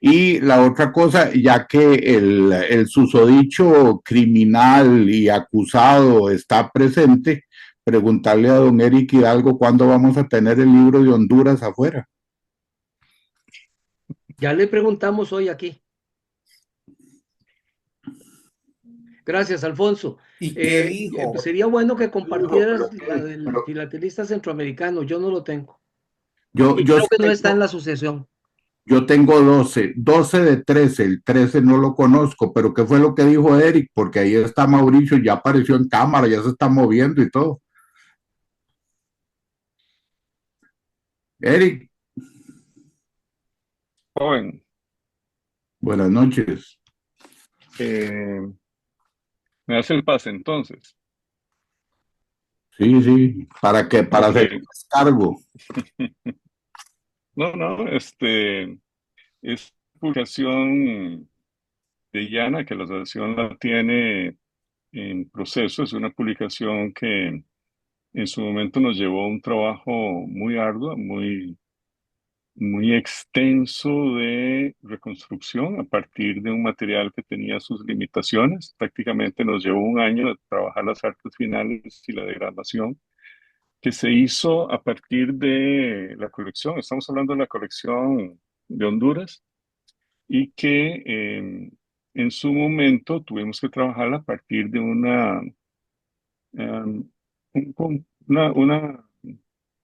Y la otra cosa, ya que el susodicho criminal y acusado está presente, preguntarle a don Eric Hidalgo cuándo vamos a tener el libro de Honduras afuera. Ya le preguntamos hoy aquí. Gracias, Alfonso. ¿Y qué dijo? Sería bueno que compartieras la del filatelista centroamericano. Yo no lo tengo. Yo Creo que no está en la asociación. Yo tengo 12 de 13, el 13 no lo conozco, pero ¿qué fue lo que dijo Eric? Porque ahí está Mauricio, ya apareció en cámara, ya se está moviendo y todo. Eric, Joven, buenas noches. me hace el pase entonces. Sí, para hacer Ok. cargo. No, es publicación de Llana, que la asociación la tiene en proceso. Es una publicación que en su momento nos llevó un trabajo muy arduo, muy extenso de reconstrucción a partir de un material que tenía sus limitaciones. Prácticamente nos llevó un año de trabajar las artes finales y la degradación, que se hizo a partir de la colección. Estamos hablando de la colección de Honduras, y que en su momento tuvimos que trabajar a partir de um, una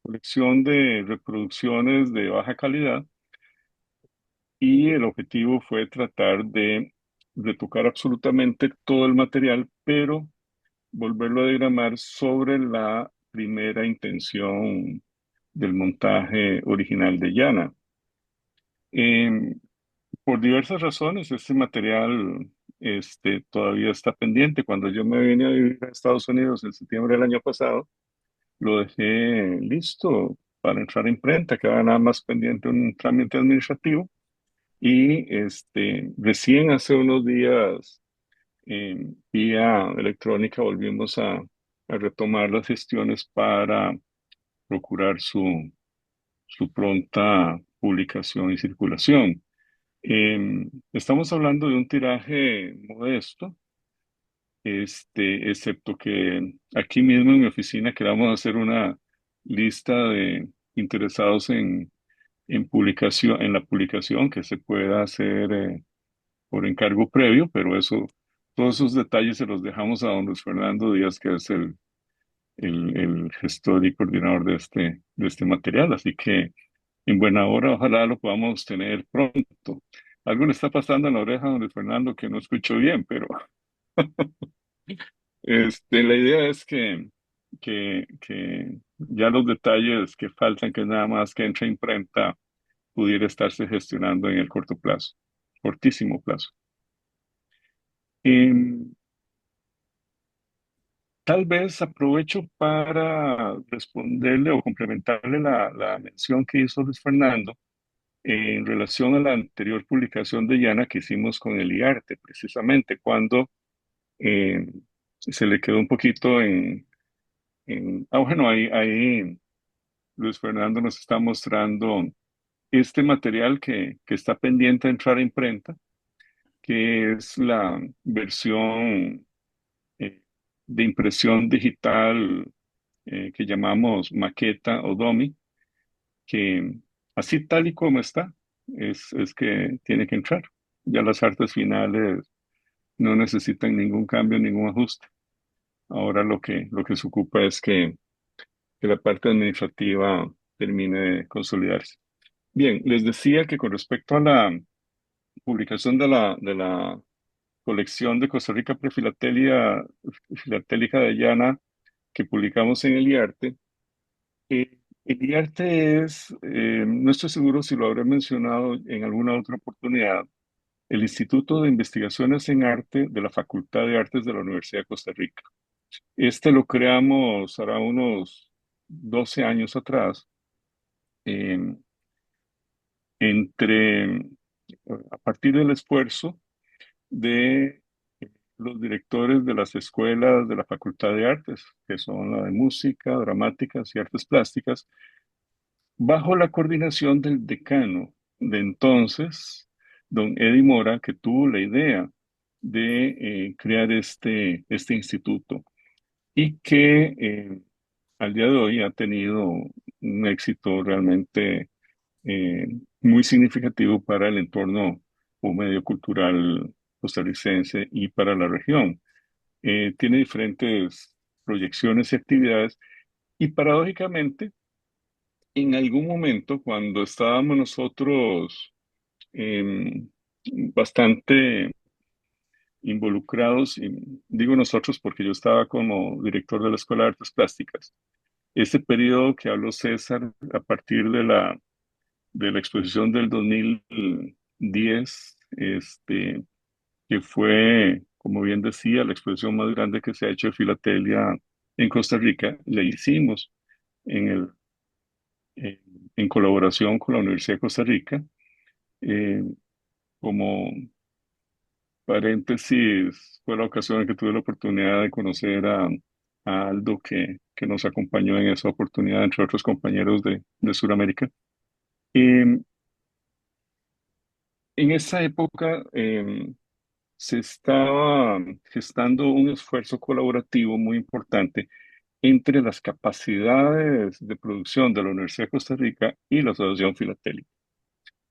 colección de reproducciones de baja calidad, y el objetivo fue tratar de retocar absolutamente todo el material, pero volverlo a diagramar sobre la primera intención del montaje original de Llana. Por diversas razones, este material todavía está pendiente. Cuando yo me vine a vivir a Estados Unidos en septiembre del año pasado, lo dejé listo para entrar a imprenta, quedaba nada más pendiente un trámite administrativo, y recién hace unos días, vía electrónica, volvimos a retomar las gestiones para procurar su pronta publicación y circulación. Estamos hablando de un tiraje modesto, excepto que aquí mismo en mi oficina queramos hacer una lista de interesados en publicación, en la publicación, que se pueda hacer por encargo previo, pero todos esos detalles se los dejamos a don Luis Fernando Díaz, que es el gestor y coordinador de este material. Así que en buena hora, ojalá lo podamos tener pronto. Algo le está pasando en la oreja a don Luis Fernando que no escucho bien, pero La idea es que ya los detalles que faltan, que nada más que entre a imprenta, pudiera estarse gestionando en el corto plazo, cortísimo plazo. Em, Tal vez aprovecho para responderle o complementarle la mención que hizo Luis Fernando en relación a la anterior publicación de Yana que hicimos con el IARTE, precisamente cuando eh, se le quedó un poquito bueno, ahí Luis Fernando nos está mostrando este material que está pendiente de entrar a imprenta, que es la versión eh, de impresión digital que llamamos maqueta o dummy, que así tal y como está, es que tiene que entrar. Ya las artes finales no necesitan ningún cambio, ningún ajuste. Ahora lo que se ocupa es que la parte administrativa termine de consolidarse. Bien, les decía que con respecto a la publicación de la colección de Costa Rica filatélica de Llana que publicamos en el IARTE, el IARTE es, no estoy seguro si lo habré mencionado en alguna otra oportunidad, el Instituto de Investigaciones en Arte de la Facultad de Artes de la Universidad de Costa Rica. Este lo creamos hará unos 12 años atrás, eh, a partir del esfuerzo de los directores de las escuelas de la Facultad de Artes, que son la de Música, Dramáticas y Artes Plásticas, bajo la coordinación del decano de entonces, don Eddie Mora, que tuvo la idea de crear este instituto y que al día de hoy ha tenido un éxito realmente eh, muy significativo para el entorno o medio cultural costarricense y para la región. Tiene diferentes proyecciones y actividades y paradójicamente, en algún momento cuando estábamos nosotros em, bastante involucrados, y digo nosotros porque yo estaba como director de la Escuela de Artes Plásticas, ese periodo que habló César a partir de la exposición del 2010, que fue, como bien decía, la exposición más grande que se ha hecho de filatelia en Costa Rica, la hicimos en, el, en, en colaboración con la Universidad de Costa Rica. Eh, Como paréntesis, fue la ocasión en que tuve la oportunidad de conocer a Aldo, que nos acompañó en esa oportunidad, entre otros compañeros de Sudamérica. En esa época se estaba gestando un esfuerzo colaborativo muy importante entre las capacidades de producción de la Universidad de Costa Rica y la Asociación Filatélica.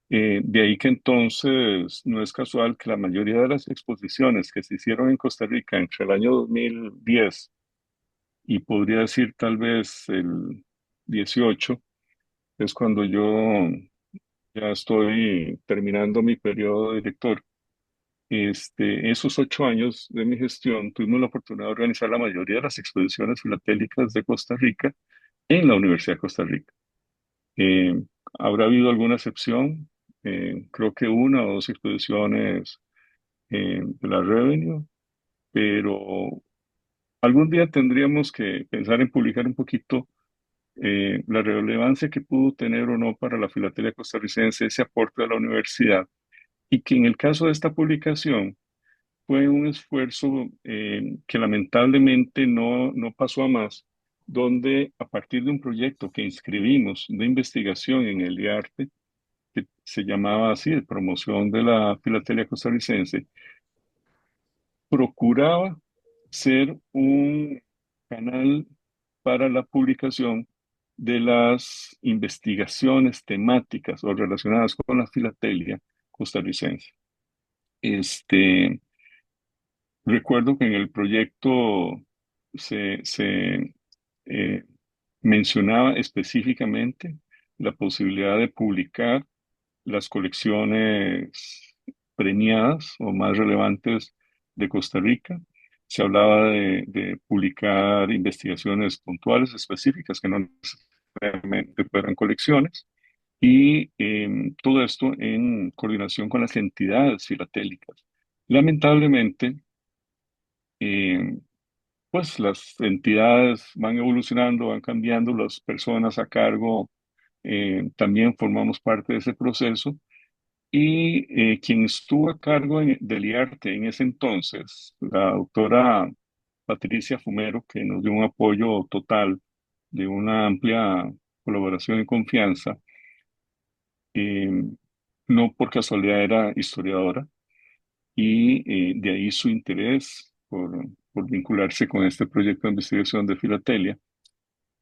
De ahí que entonces no es casual que la mayoría de las exposiciones que se hicieron en Costa Rica entre el año 2010 y podría decir tal vez el 18, es cuando yo ya estoy terminando mi periodo de director. Esos 8 años de mi gestión tuvimos la oportunidad de organizar la mayoría de las exposiciones filatélicas de Costa Rica en la Universidad de Costa Rica. Eh, Habrá habido alguna excepción, creo que una o dos exposiciones de la Revenue, pero algún día tendríamos que pensar en publicar un poquito la relevancia que pudo tener o no para la filatelia costarricense ese aporte de la universidad y que en el caso de esta publicación fue un esfuerzo que lamentablemente no pasó a más, donde a partir de un proyecto que inscribimos de investigación en el IARTE, que se llamaba así, de promoción de la filatelia costarricense, procuraba ser un canal para la publicación de las investigaciones temáticas o relacionadas con la filatelia costarricense. Este, Recuerdo que en el proyecto se eh, mencionaba específicamente la posibilidad de publicar las colecciones premiadas o más relevantes de Costa Rica. se hablaba de publicar investigaciones puntuales, específicas, que no necesariamente fueran colecciones, y todo esto en coordinación con las entidades filatélicas. Lamentablemente, eh, pues las entidades van evolucionando, van cambiando, las personas a cargo también formamos parte de ese proceso. Y quien estuvo a cargo del IARTE en ese entonces, la doctora Patricia Fumero, que nos dio un apoyo total de una amplia colaboración y confianza, eh, no por casualidad era historiadora, y de ahí su interés por vincularse con este proyecto de investigación de filatelia.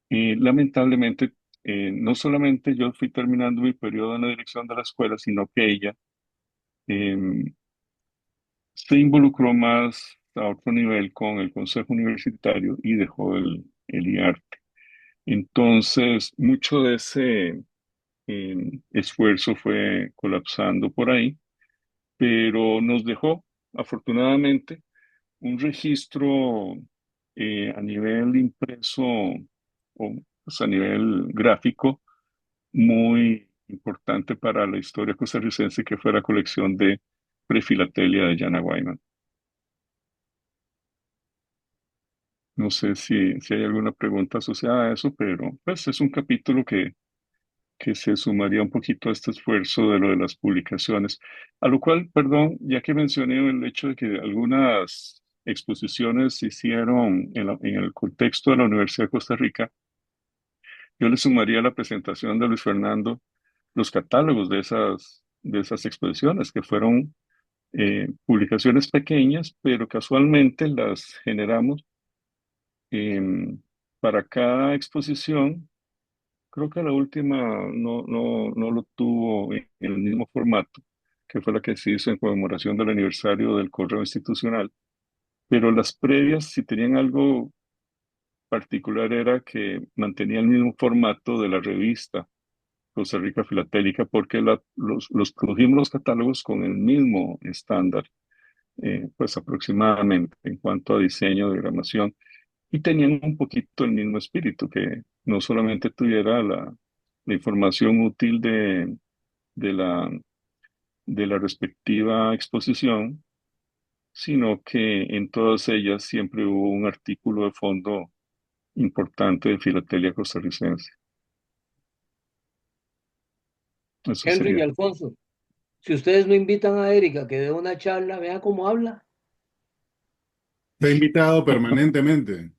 Lamentablemente, no solamente yo fui terminando mi periodo en la dirección de la escuela, sino que ella se involucró más a otro nivel con el Consejo Universitario y dejó el IARTE. Entonces, mucho de ese esfuerzo fue colapsando por ahí, pero nos dejó, afortunadamente, un registro a nivel impreso o pues, a nivel gráfico muy importante para la historia costarricense, que fue la colección de prefilatelia de Jana Wyman. No sé si hay alguna pregunta asociada a eso, pero pues es un capítulo que se sumaría un poquito a este esfuerzo de lo de las publicaciones. A lo cual, perdón, ya que mencioné el hecho de que algunas exposiciones se hicieron en el contexto de la Universidad de Costa Rica, yo le sumaría a la presentación de Luis Fernando los catálogos de esas exposiciones, que fueron publicaciones pequeñas, pero casualmente las generamos em, para cada exposición. Creo que la última no lo tuvo en el mismo formato, que fue la que se hizo en conmemoración del aniversario del correo institucional, pero las previas, si tenían algo particular, era que mantenía el mismo formato de la revista Costa Rica Filatélica, porque los produjimos los catálogos con el mismo estándar, pues aproximadamente en cuanto a diseño, diagramación, y tenían un poquito el mismo espíritu, que no solamente tuviera la información útil de la, de la respectiva exposición, sino que en todas ellas siempre hubo un artículo de fondo importante de filatelia costarricense. Eso Henry y sería. Alfonso, si ustedes no invitan a Erika que dé una charla, vea cómo habla. Está invitado permanentemente.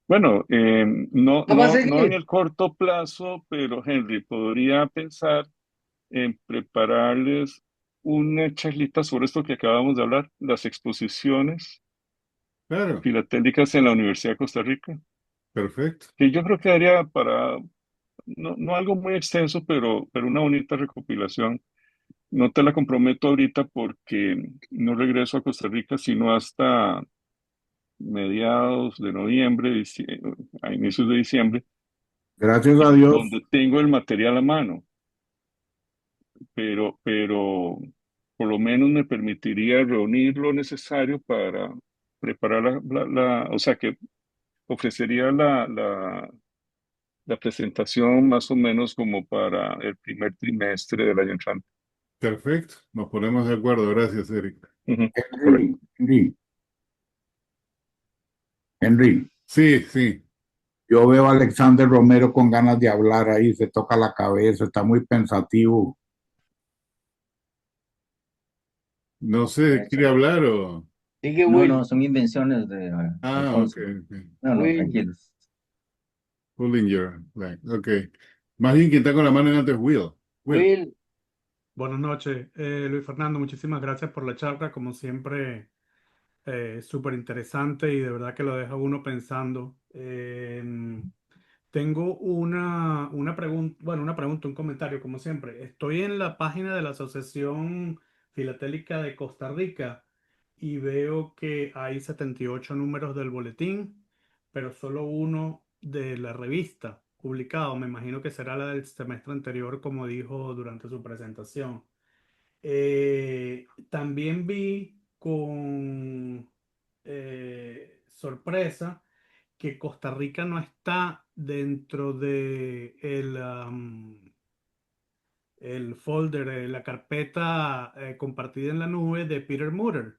Bueno, Va a no en seguir. el corto plazo, pero Henry, podría pensar en prepararles una charlita sobre esto que acabamos de hablar, las exposiciones Claro, filatélicas en la Universidad de Costa Rica, perfecto. que yo creo que daría para, no algo muy extenso, pero una bonita recopilación. No te la comprometo ahorita porque no regreso a Costa Rica sino hasta mediados de noviembre, a inicios de diciembre, Gracias a Dios. donde tengo el material a mano, pero por lo menos me permitiría reunir lo necesario para preparar o sea, que ofrecería la presentación más o menos como para el primer trimestre del año entrante. Perfecto. Nos ponemos de acuerdo. Gracias, Eric. Ujú, correcto. Henry, Sí, sí. yo veo a Alexander Romero con ganas de hablar ahí, se toca la cabeza, está muy pensativo. No sé, ¿quiere hablar o...? Sigue No, no, Will. son invenciones de Ah, ok, Alfonso. ok. No, no, Will, tranquilos. Pulling your leg. Ok. Más bien quien está con la mano en alto es Will. Will. Will. Buenas noches, Luis Fernando. Muchísimas gracias por la charla. Como siempre, súper interesante y de verdad que lo deja uno pensando. Tengo una pregunta, bueno, una pregunta, un comentario, como siempre. Estoy en la página de la Asociación Filatélica de Costa Rica y veo que hay 78 números del boletín, pero solo uno de la revista publicado. Me imagino que será la del semestre anterior, como dijo durante su presentación. También vi con sorpresa que Costa Rica no está dentro de el folder, la carpeta compartida en la nube de Peter Mutter.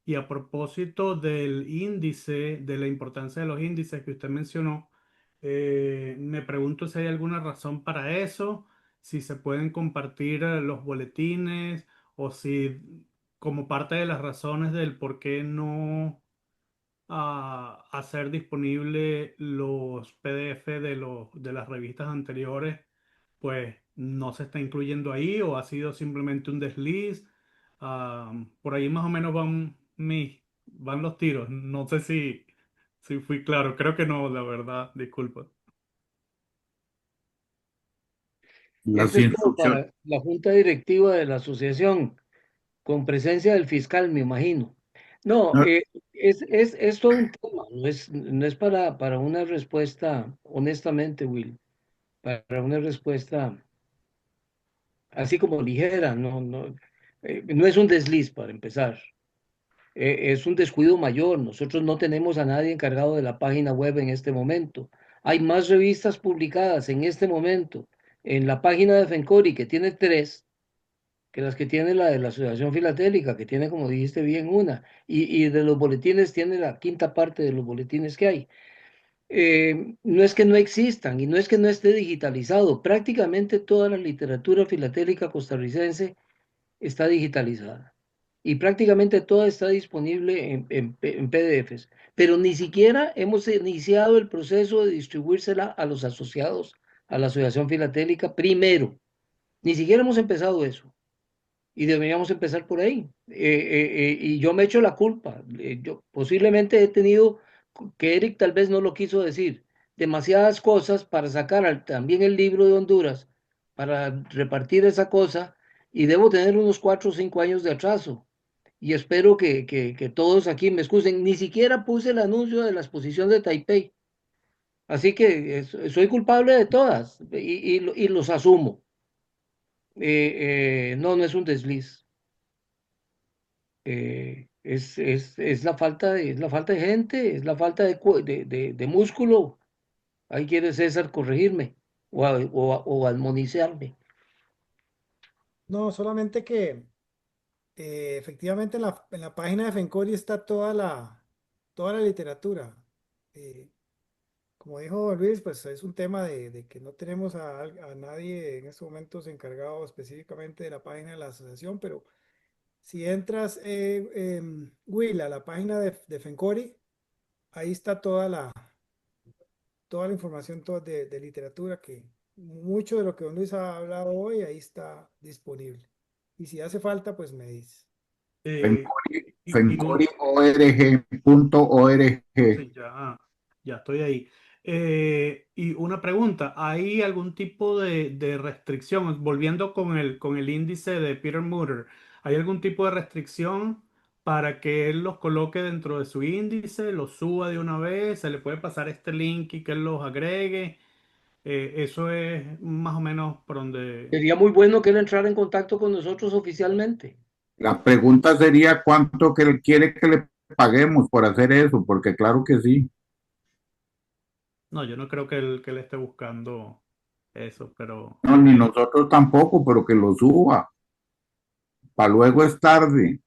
Y a propósito del índice, de la importancia de los índices que usted mencionó, me pregunto si hay alguna razón para eso, si se pueden compartir los boletines o si como parte de las razones del por qué no hacer disponible los PDF de las revistas anteriores, pues no se está incluyendo ahí o ha sido simplemente un desliz. Por ahí más o menos van los tiros. No sé si fui claro. Creo que no, la verdad. Disculpa. Las Esto es como instrucciones. para la junta directiva de la asociación, con presencia del fiscal, me imagino. No, No, es todo un tema, no es para una respuesta, honestamente, Will, para una respuesta así como ligera, no es un desliz para empezar. Es un descuido mayor. Nosotros no tenemos a nadie encargado de la página web en este momento. Hay más revistas publicadas en este momento en la página de Fencori, que tiene tres, que las que tiene la de la Asociación Filatélica, que tiene, como dijiste bien, una. Y de los boletines tiene la quinta parte de los boletines que hay. No es que no existan y no es que no esté digitalizado. Prácticamente toda la literatura filatélica costarricense está digitalizada y prácticamente toda está disponible en PDFs, pero ni siquiera hemos iniciado el proceso de distribuírsela a los asociados a la Asociación Filatélica primero. Ni siquiera hemos empezado eso y deberíamos empezar por ahí. Y yo me echo la culpa. Yo posiblemente he tenido, que Eric tal vez no lo quiso decir, demasiadas cosas para sacar también el libro de Honduras, para repartir esa cosa, y debo tener unos 4 o 5 años de atraso. Y espero que todos aquí me excusen. Ni siquiera puse el anuncio de la exposición de Taipei. Así que soy culpable de todas y los asumo. No es un desliz. Es la falta de gente, es la falta de músculo. Ahí quiere César corregirme o admonizarme. No, solamente que efectivamente en la página de Fencori está toda la literatura. Eh, Como dijo Luis, pues es un tema de que no tenemos a nadie en estos momentos encargado específicamente de la página de la asociación, pero si entras, Will, a la página de Fencori, ahí está toda la información de literatura que mucho de lo que don Luis ha hablado hoy, ahí está disponible. Y si hace falta, pues me dice. Eh, Fencori, y un, fencoriorg.org. Sí, ya estoy ahí. Y una pregunta, ¿hay algún tipo de restricción? Volviendo con el índice de Peter Mutter, ¿hay algún tipo de restricción para que él los coloque dentro de su índice, los suba de una vez? ¿Se le puede pasar este link y que él los agregue? Eso es más o menos por donde... Sería muy bueno que él entrara en contacto con nosotros oficialmente. La pregunta sería cuánto que él quiere que le paguemos por hacer eso, porque claro que sí. No, yo no creo que él esté buscando eso, pero... No, ni nosotros tampoco, pero que lo suba. Para luego es tarde.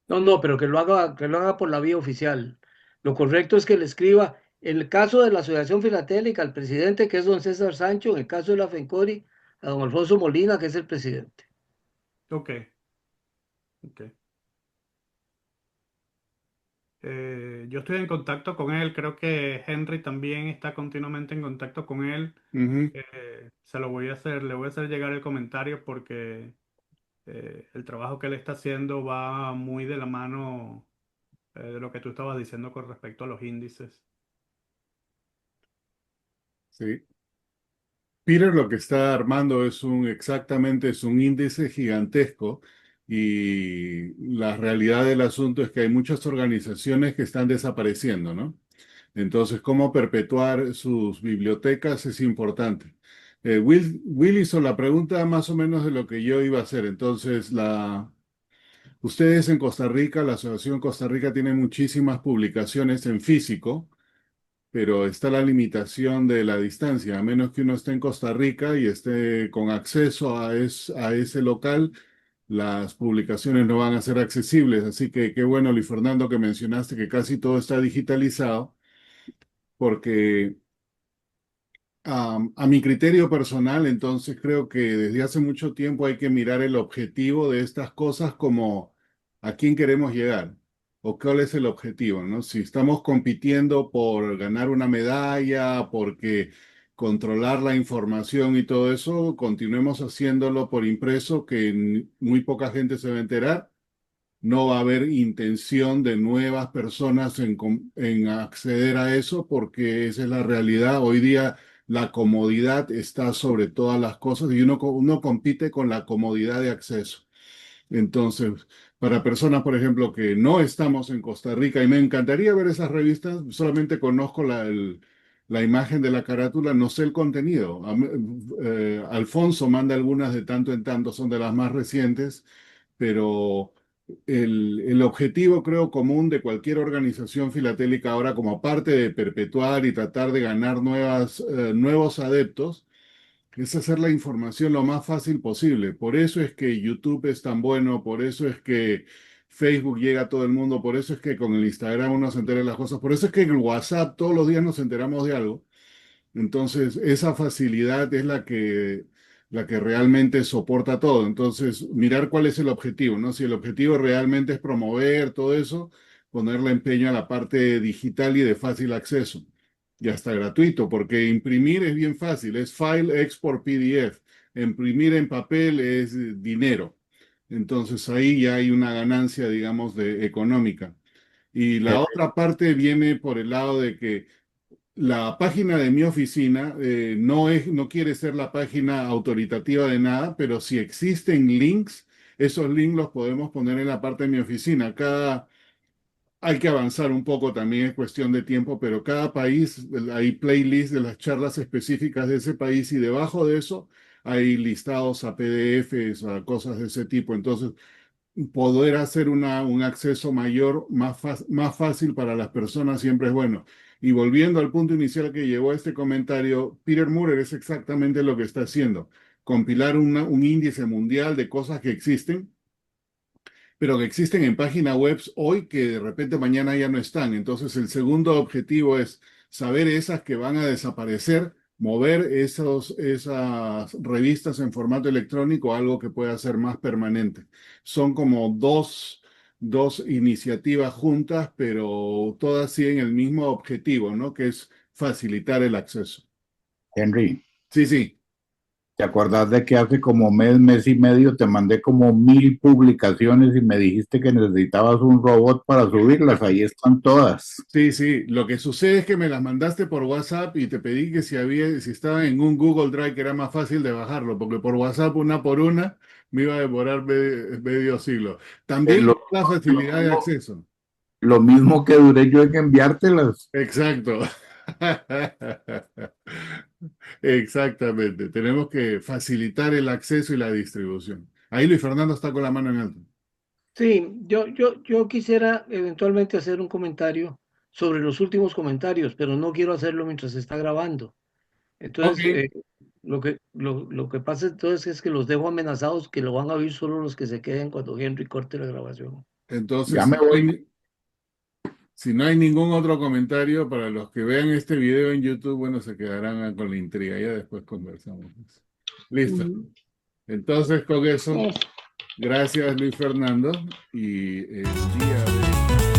No, pero que lo haga por la vía oficial. Lo correcto es que le escriba, en el caso de la Asociación Filatélica, al presidente, que es don César Sancho; en el caso de la FENCORI, a don Alfonso Molina, que es el presidente. Ok, ok. Yo estoy en contacto con él, creo que Henry también está continuamente en contacto con él. Ujú. Se lo voy a hacer, le voy a hacer llegar el comentario porque el trabajo que él está haciendo va muy de la mano de lo que tú estabas diciendo con respecto a los índices. Sí. Peter lo que está armando exactamente es un índice gigantesco, y la realidad del asunto es que hay muchas organizaciones que están desapareciendo, ¿no? Entonces, cómo perpetuar sus bibliotecas es importante. Will hizo la pregunta más o menos de lo que yo iba a hacer. Entonces, Ustedes en Costa Rica, la Asociación Costa Rica tiene muchísimas publicaciones en físico, pero está la limitación de la distancia. A menos que uno esté en Costa Rica y esté con acceso a ese local, las publicaciones no van a ser accesibles. Así que qué bueno, Luis Fernando, que mencionaste que casi todo está digitalizado, porque a mi criterio personal, entonces creo que desde hace mucho tiempo hay que mirar el objetivo de estas cosas como a quién queremos llegar o cuál es el objetivo, ¿no? Si estamos compitiendo por ganar una medalla, porque controlar la información y todo eso, continuemos haciéndolo por impreso, que muy poca gente se va a enterar. No va a haber intención de nuevas personas en acceder a eso porque esa es la realidad. Hoy día la comodidad está sobre todas las cosas y uno compite con la comodidad de acceso. Entonces, para personas, por ejemplo, que no estamos en Costa Rica y me encantaría ver esas revistas, solamente conozco la imagen de la carátula, no sé el contenido. Alfonso manda algunas de tanto en tanto, son de las más recientes, pero el objetivo, creo, común de cualquier organización filatélica ahora, como parte de perpetuar y tratar de ganar nuevos adeptos, es hacer la información lo más fácil posible. Por eso es que YouTube es tan bueno, por eso es que Facebook llega a todo el mundo, por eso es que con el Instagram uno se entera de las cosas, por eso es que en el WhatsApp todos los días nos enteramos de algo. Entonces, esa facilidad es la que realmente soporta todo. Entonces, mirar cuál es el objetivo, ¿no? Si el objetivo realmente es promover todo eso, ponerle empeño a la parte digital y de fácil acceso. Y hasta gratuito, porque imprimir es bien fácil, es File Export PDF. Imprimir en papel es dinero. Entonces, ahí ya hay una ganancia, digamos, económica. Y la otra parte viene por el lado de que la página de mi oficina no quiere ser la página autoritativa de nada, pero si existen links, esos links los podemos poner en la parte de mi oficina. Hay que avanzar un poco, también es cuestión de tiempo, pero cada país hay playlists de las charlas específicas de ese país y debajo de eso hay listados a PDFs, a cosas de ese tipo. Entonces, poder hacer un acceso mayor, más fácil para las personas siempre es bueno. Y volviendo al punto inicial que llevó a este comentario, Peter Murer es exactamente lo que está haciendo, compilar un índice mundial de cosas que existen, pero que existen en páginas web hoy que de repente mañana ya no están. Entonces, el segundo objetivo es saber esas que van a desaparecer, mover esas revistas en formato electrónico a algo que pueda ser más permanente. Son como dos iniciativas juntas, pero todas siguen el mismo objetivo, ¿no? Que es facilitar el acceso. Henry, Sí, sí. ¿te acordás de que hace como mes y medio te mandé como 1000 publicaciones y me dijiste que necesitabas un robot para subirlas? Ahí están todas. Sí, sí, lo que sucede es que me las mandaste por WhatsApp y te pedí que si estaba en un Google Drive que era más fácil de bajarlo, porque por WhatsApp una por una me iba a demorar medio siglo. También Lo, la lo facilidad de mismo, acceso. lo mismo que duré yo en enviártelas. Exacto. Exactamente. Tenemos que facilitar el acceso y la distribución. Ahí Luis Fernando está con la mano en alto. Sí, yo quisiera eventualmente hacer un comentario sobre los últimos comentarios, pero no quiero hacerlo mientras se está grabando. Ok. Entonces, lo que pasa entonces es que los dejo amenazados que lo van a oír solo los que se queden cuando Henry corte la grabación. Entonces, Ya me voy. si no hay ningún otro comentario, para los que vean este video en YouTube, bueno, se quedarán con la intriga. Ya después conversamos. Listo. Entonces, con eso, gracias Luis Fernando y el día de...